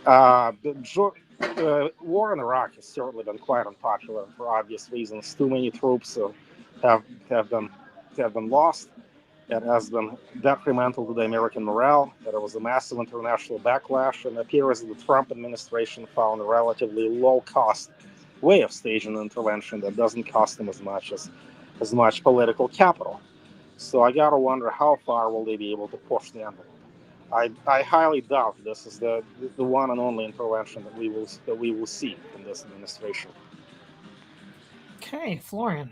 The war in Iraq has certainly been quite unpopular for obvious reasons. Too many troops have been lost. It has been detrimental to the American morale. There was a massive international backlash, and it appears that the Trump administration found a relatively low-cost way of staging an intervention that doesn't cost them as much political capital. So I gotta wonder, how far will they be able to push the envelope? I highly doubt this is the one and only intervention that we will see in this administration. Okay, Florian.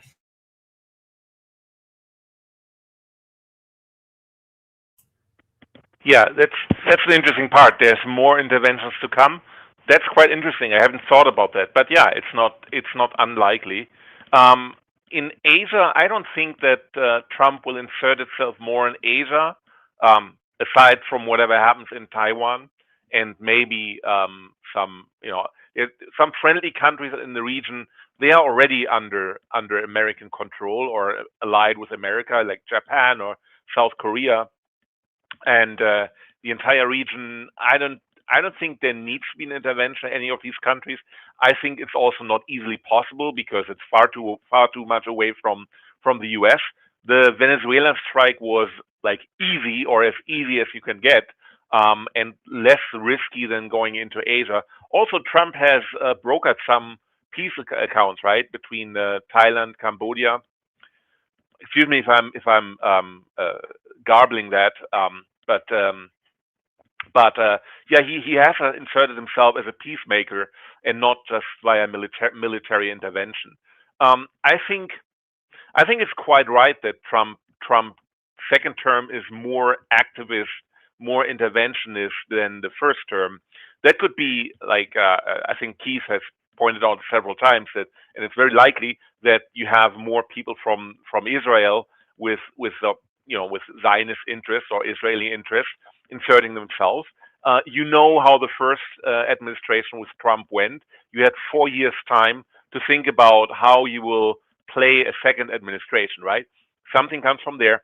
Yeah, that's the interesting part. There's more interventions to come. That's quite interesting. I haven't thought about that, but yeah, it's not unlikely. In Asia, I don't think that Trump will insert itself more in Asia, aside from whatever happens in Taiwan and maybe some friendly countries in the region. They are already under American control or allied with America, like Japan or South Korea. And the entire region, I don't think there needs to be an intervention in any of these countries. I think it's also not easily possible because it's far too much away from the US. The Venezuelan strike was like easy, or as easy as you can get. and less risky than going into Asia. Also, Trump has brokered some peace accounts, right, between Thailand, Cambodia. Excuse me if I'm garbling that, but yeah, he has inserted himself as a peacemaker and not just via military intervention. I think it's quite right that Trump second term is more activist, more interventionist than the first term. That could be like I think Keith has pointed out several times that, and it's very likely that you have more people from Israel with with Zionist interests or Israeli interests inserting themselves. You know how the first administration with Trump went. You had 4 years time to think about how you will play a second administration, right? Something comes from there.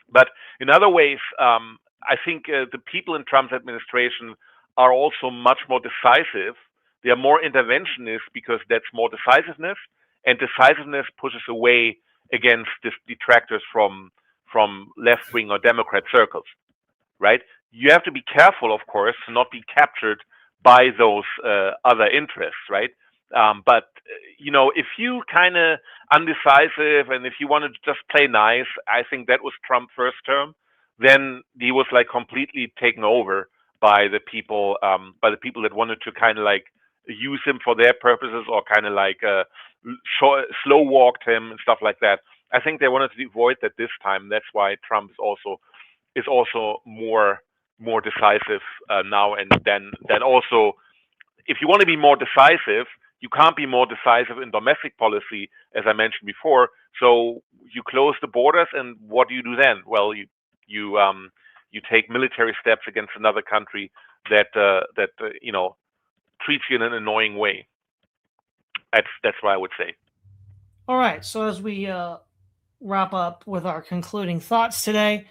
But in other ways, I think the people in Trump's administration are also much more decisive. They are more interventionist because that's more decisiveness, and decisiveness pushes away against detractors from left wing or Democrat circles, right? You have to be careful, of course, to not be captured by those other interests, right? But if you kind of undecisive and if you wanted to just play nice, I think that was Trump's first term. Then he was like completely taken over by the people that wanted to kind of like use him for their purposes or kind of like slow walked him and stuff like that. I think they wanted to avoid that this time. That's why Trump is also more decisive now. And then also, if you want to be more decisive, you can't be more decisive in domestic policy, as I mentioned before. So you close the borders, and what do you do then? Well, you take military steps against another country that treats you in an annoying way. That's what I would say. All right. So as we wrap up with our concluding thoughts today,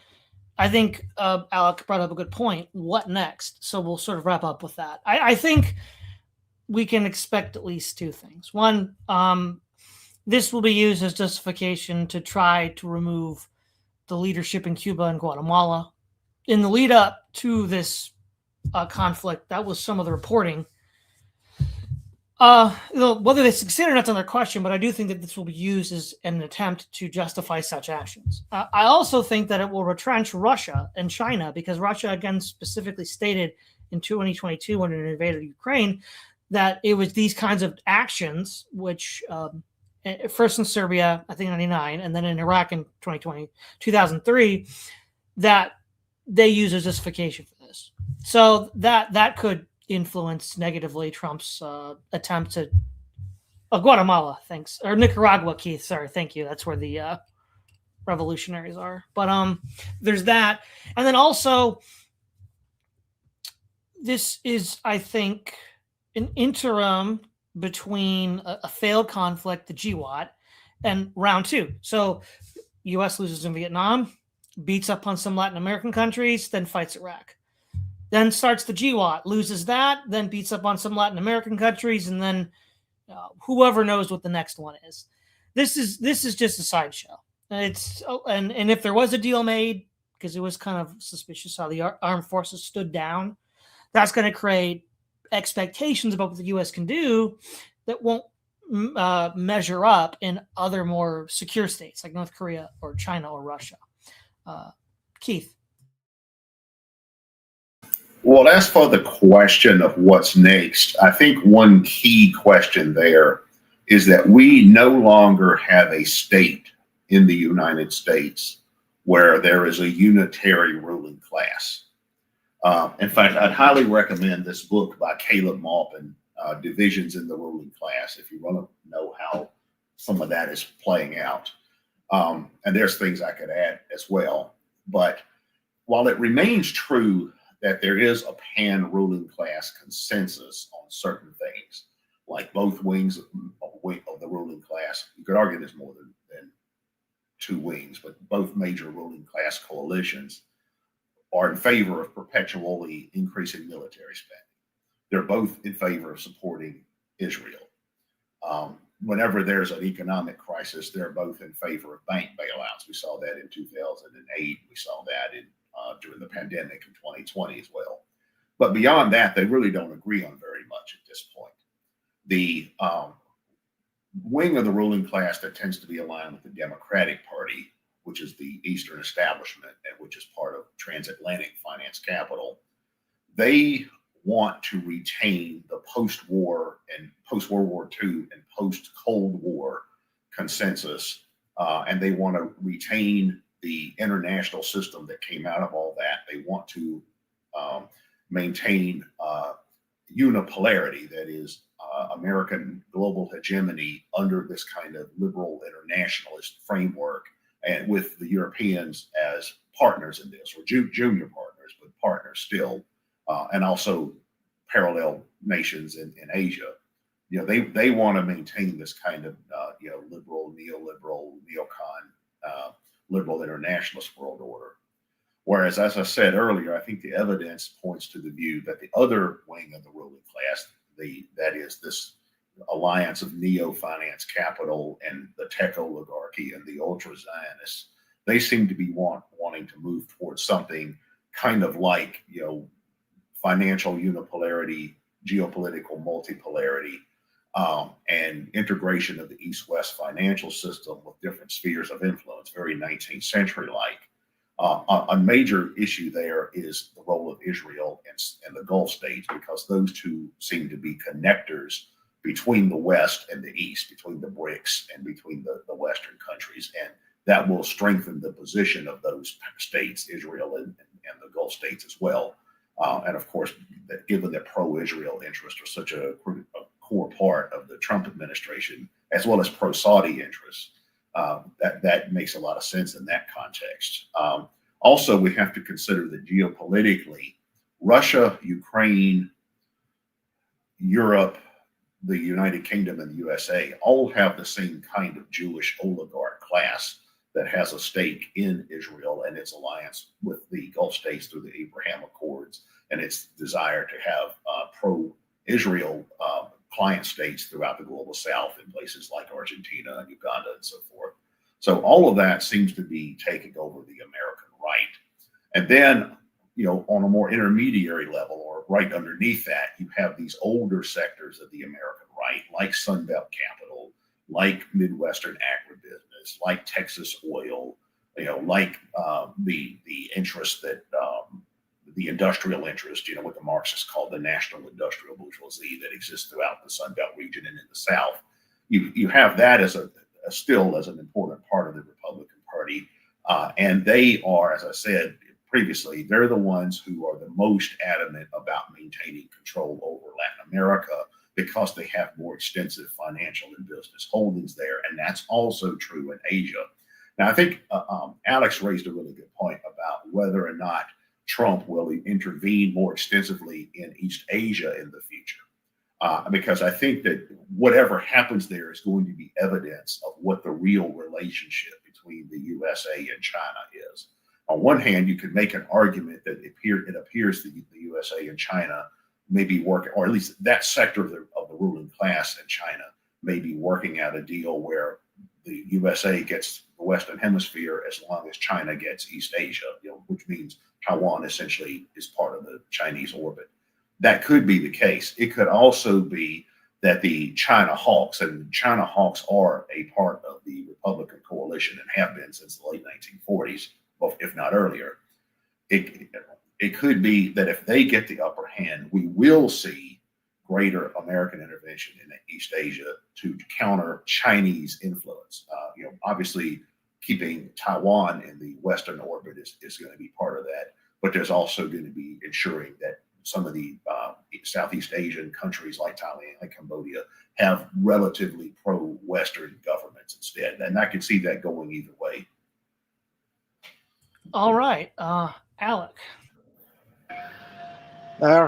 I think Alec brought up a good point. What next? So we'll sort of wrap up with that. I think we can expect at least two things. One, this will be used as justification to try to remove the leadership in Cuba and Guatemala. In the lead up to this conflict, that was some of the reporting. Whether they succeed or not is another question, but I do think that this will be used as an attempt to justify such actions. I also think that it will retrench Russia and China, because Russia, again, specifically stated in 2022 when it invaded Ukraine that it was these kinds of actions, which first in Serbia, I think 1999, and then in Iraq in 2003, that they use as justification for this. So that could influence negatively Trump's attempt to Guatemala, thanks, or Nicaragua, Keith. Sorry, thank you. That's where the revolutionaries are. But there's that, and then also this is, I think, an interim between a failed conflict, the GWAT, and round two. So U.S. loses in Vietnam, beats up on some Latin American countries, then fights Iraq. Then starts the GWAT, loses that, then beats up on some Latin American countries, and then whoever knows what the next one is. This is just a sideshow. And if there was a deal made, because it was kind of suspicious how the armed forces stood down, that's going to create expectations about what the U.S. can do that won't measure up in other more secure states like North Korea or China or Russia. Keith. Well, as for the question of what's next, I think one key question there is that we no longer have a state in the United States where there is a unitary ruling class. In fact, I'd highly recommend this book by Caleb Maupin, Divisions in the Ruling Class, if you want to know how some of that is playing out. And there's things I could add as well. But while it remains true that there is a pan-ruling class consensus on certain things, like both wings of the ruling class, you could argue there's more than two wings, but both major ruling class coalitions are in favor of perpetually increasing military spending. They're both in favor of supporting Israel. Whenever there's an economic crisis, they're both in favor of bank bailouts. We saw that in 2008. We saw that in during the pandemic in 2020 as well. But beyond that, they really don't agree on very much at this point. The wing of the ruling class that tends to be aligned with the Democratic Party, which is the Eastern establishment and which is part of transatlantic finance capital, they want to retain the post-war and post-World War II and post-Cold War consensus, and they want to retain the international system that came out of all that. They want to maintain unipolarity, that is, American global hegemony under this kind of liberal internationalist framework, and with the Europeans as partners in this, or junior partners, but partners still, and also parallel nations in Asia. They want to maintain this kind of liberal, neoliberal, neocon, liberal internationalist world order. Whereas, as I said earlier, I think the evidence points to the view that the other wing of the ruling class, that is this alliance of neo-finance capital and the tech oligarchy and the ultra-Zionists, they seem to be wanting to move towards something kind of like, financial unipolarity, geopolitical multipolarity, and integration of the East-West financial system with different spheres of influence, very 19th century-like. A major issue there is the role of Israel and the Gulf states, because those two seem to be connectors between the West and the East, between the BRICS and between the Western countries. And that will strengthen the position of those states, Israel and the Gulf states as well. And of course, given that pro-Israel interests are such a core part of the Trump administration, as well as pro-Saudi interests, that makes a lot of sense in that context. Also, we have to consider that geopolitically, Russia, Ukraine, Europe, the United Kingdom, and the USA all have the same kind of Jewish oligarch class that has a stake in Israel and its alliance with the Gulf states through the Abraham Accords, and its desire to have pro-Israel client states throughout the global South in places like Argentina and Uganda and so forth. So all of that seems to be taking over the American right. And then, on a more intermediary level, or right underneath that, you have these older sectors of the American right, like Sunbelt capital, like Midwestern agribusiness, like Texas oil, like the interest that the industrial interest, what the Marxists call the national industrial bourgeoisie that exists throughout the Sunbelt region and in the South. You have that as still as an important part of the Republican Party. And they are, as I said previously, they're the ones who are the most adamant about maintaining control over Latin America, because they have more extensive financial and business holdings there. And that's also true in Asia. Now, I think Alex raised a really good point about whether or not Trump will intervene more extensively in East Asia in the future. Because I think that whatever happens there is going to be evidence of what the real relationship between the USA and China is. On one hand, you could make an argument that it appears that the USA and China may be working, or at least that sector of the ruling class in China may be working out a deal where the USA gets the Western Hemisphere as long as China gets East Asia, which means Taiwan essentially is part of the Chinese orbit. That could be the case. It could also be that the China Hawks, and China Hawks are a part of the Republican coalition and have been since the late 1940s, if not earlier. It could be that if they get the upper hand, we will see greater American intervention in East Asia to counter Chinese influence. Obviously, keeping Taiwan in the Western orbit is going to be part of that, but there's also going to be ensuring that some of the Southeast Asian countries like Thailand, like Cambodia, have relatively pro-Western governments instead. And I can see that going either way. All right. Alec.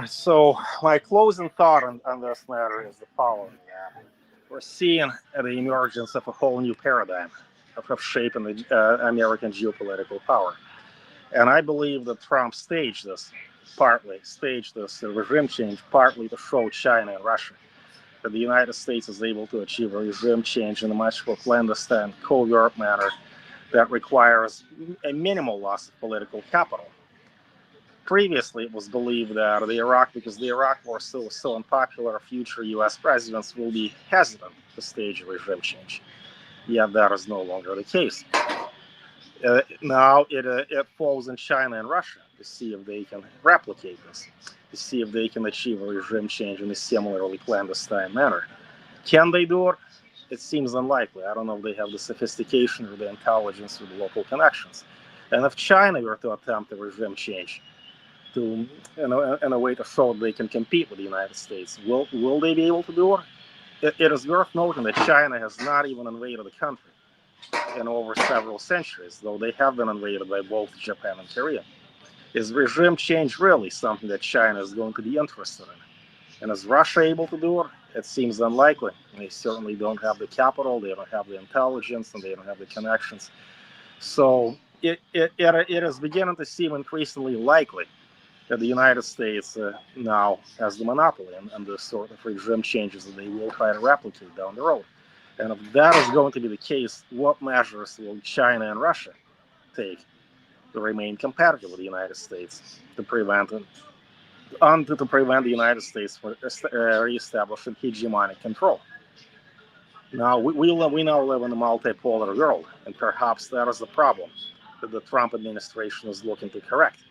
So my closing thought on this matter is the following. We're seeing the emergence of a whole new paradigm of shaping the American geopolitical power. And I believe that Trump staged this regime change partly to show China and Russia that the United States is able to achieve a regime change in a much more clandestine, covert manner that requires a minimal loss of political capital. Previously, it was believed that because the Iraq War is so unpopular, future U.S. presidents will be hesitant to stage a regime change. Yet that is no longer the case. Now it falls in China and Russia to see if they can replicate this, to see if they can achieve a regime change in a similarly clandestine manner. Can they do it? It seems unlikely. I don't know if they have the sophistication or the intelligence or the local connections. And if China were to attempt a regime change, in a way to show they can compete with the United States, will they be able to do it? It is worth noting that China has not even invaded the country in over several centuries, though they have been invaded by both Japan and Korea. Is regime change really something that China is going to be interested in? And is Russia able to do it? It seems unlikely. They certainly don't have the capital, they don't have the intelligence, and they don't have the connections. So it is beginning to seem increasingly likely that the United States now has the monopoly on the sort of regime changes that they will try to replicate down the road. And if that is going to be the case, what measures will China and Russia take to remain competitive with the United States to prevent the United States from reestablishing hegemonic control? Now, we now live in a multipolar world, and perhaps that is the problem that the Trump administration is looking to correct.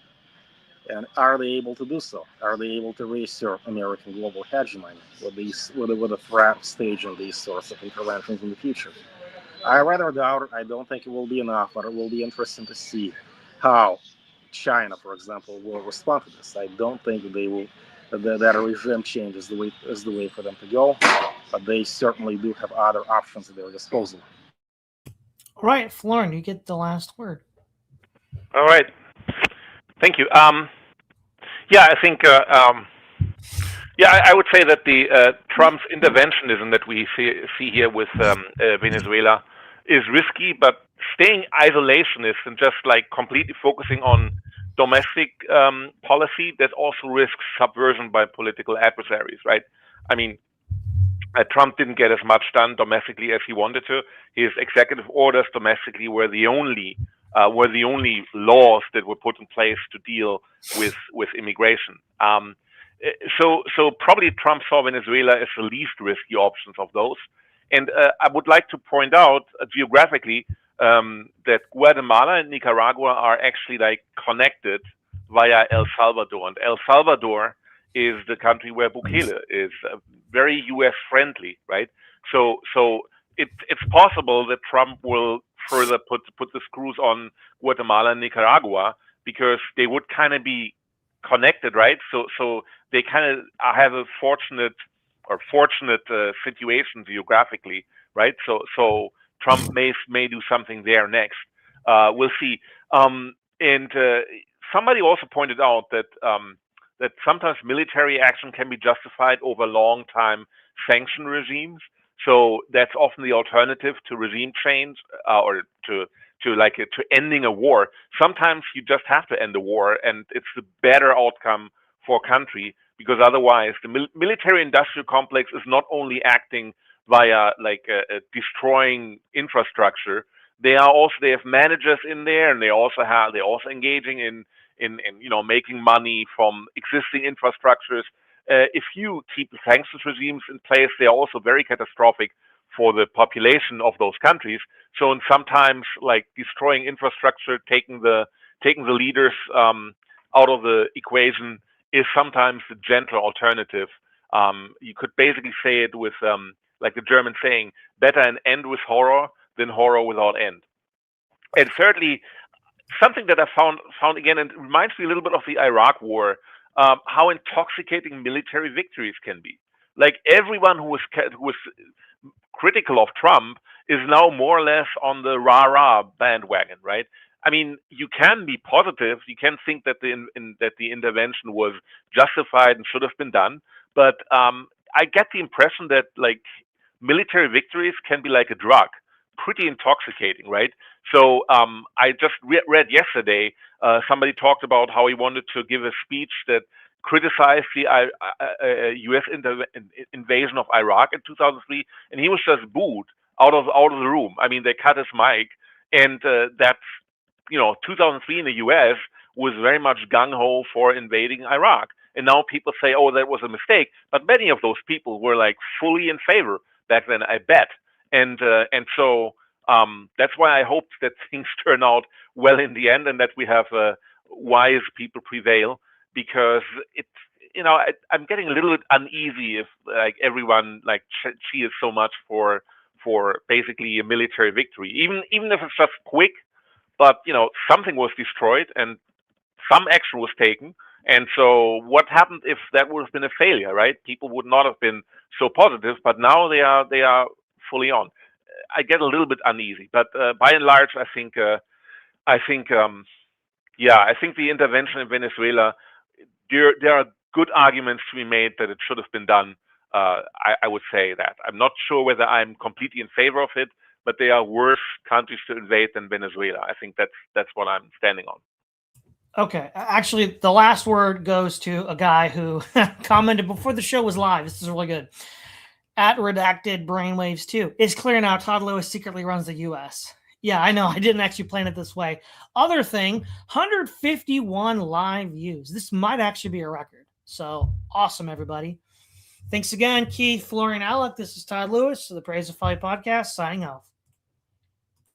And are they able to do so? Are they able to reassert American global hegemony with a threat of staging these sorts of interventions in the future? I rather doubt it. I don't think it will be enough, but it will be interesting to see how China, for example, will respond to this. I don't think that they will that a regime change is the way for them to go, but they certainly do have other options at their disposal. All right, Florian, you get the last word. All right. Thank you. Yeah, I think. I would say that the Trump's interventionism that we see here with Venezuela is risky, but staying isolationist and just like completely focusing on domestic policy, that also risks subversion by political adversaries, right? I mean, Trump didn't get as much done domestically as he wanted to. His executive orders domestically were the only laws that were put in place to deal with immigration. So probably Trump saw Venezuela as the least risky options of those. And I would like to point out geographically that Guatemala and Nicaragua are actually like connected via El Salvador, and El Salvador is the country where Bukele is very U.S. friendly, right? So it's possible that Trump will further put the screws on Guatemala and Nicaragua because they would kind of be connected, right? So they kind of have a fortunate situation geographically, right? So Trump may do something there next. We'll see. And somebody also pointed out that that sometimes military action can be justified over long time sanction regimes. So that's often the alternative to regime change or to ending a war. Sometimes you just have to end the war, and it's the better outcome for a country, because otherwise the military-industrial complex is not only acting via destroying infrastructure. They have managers in there, and they're also engaging in making money from existing infrastructures. If you keep the sanctions regimes in place, they are also very catastrophic for the population of those countries. So, and sometimes like destroying infrastructure, taking the leaders out of the equation is sometimes the gentle alternative. You could basically say it with like the German saying, better an end with horror than horror without end. And thirdly, something that I found again, and it reminds me a little bit of the Iraq War, how intoxicating military victories can be. Like everyone who was critical of Trump is now more or less on the rah-rah bandwagon, right? I mean, you can be positive. You can think that the intervention was justified and should have been done, but I get the impression that like military victories can be like a drug, pretty intoxicating, right? So I just read yesterday somebody talked about how he wanted to give a speech that criticized the U.S. invasion of Iraq in 2003, and he was just booed out of the room. I mean, they cut his mic, and that's 2003 in the U.S. was very much gung-ho for invading Iraq. And now people say, oh, that was a mistake. But many of those people were like fully in favor back then, I bet. And so that's why I hope that things turn out well in the end and that we have wise people prevail, because it's, I'm getting a little bit uneasy if like everyone like cheers so much for basically a military victory, even if it's just quick, but something was destroyed and some action was taken. And so what happened if that would have been a failure, right? People would not have been so positive, but now they are fully on. I get a little bit uneasy, but by and large, I think the intervention in Venezuela, there are good arguments to be made that it should have been done. I would say that. I'm not sure whether I'm completely in favor of it, but there are worse countries to invade than Venezuela. I think that's what I'm standing on. Okay. Actually, the last word goes to a guy who commented before the show was live. This is really good. At Redacted Brainwaves 2. It's clear now Todd Lewis secretly runs the US. Yeah, I know. I didn't actually plan it this way. Other thing, 151 live views. This might actually be a record. So awesome, everybody. Thanks again, Keith, Florian, Alec. This is Todd Lewis of the Praise of Fight podcast, signing off.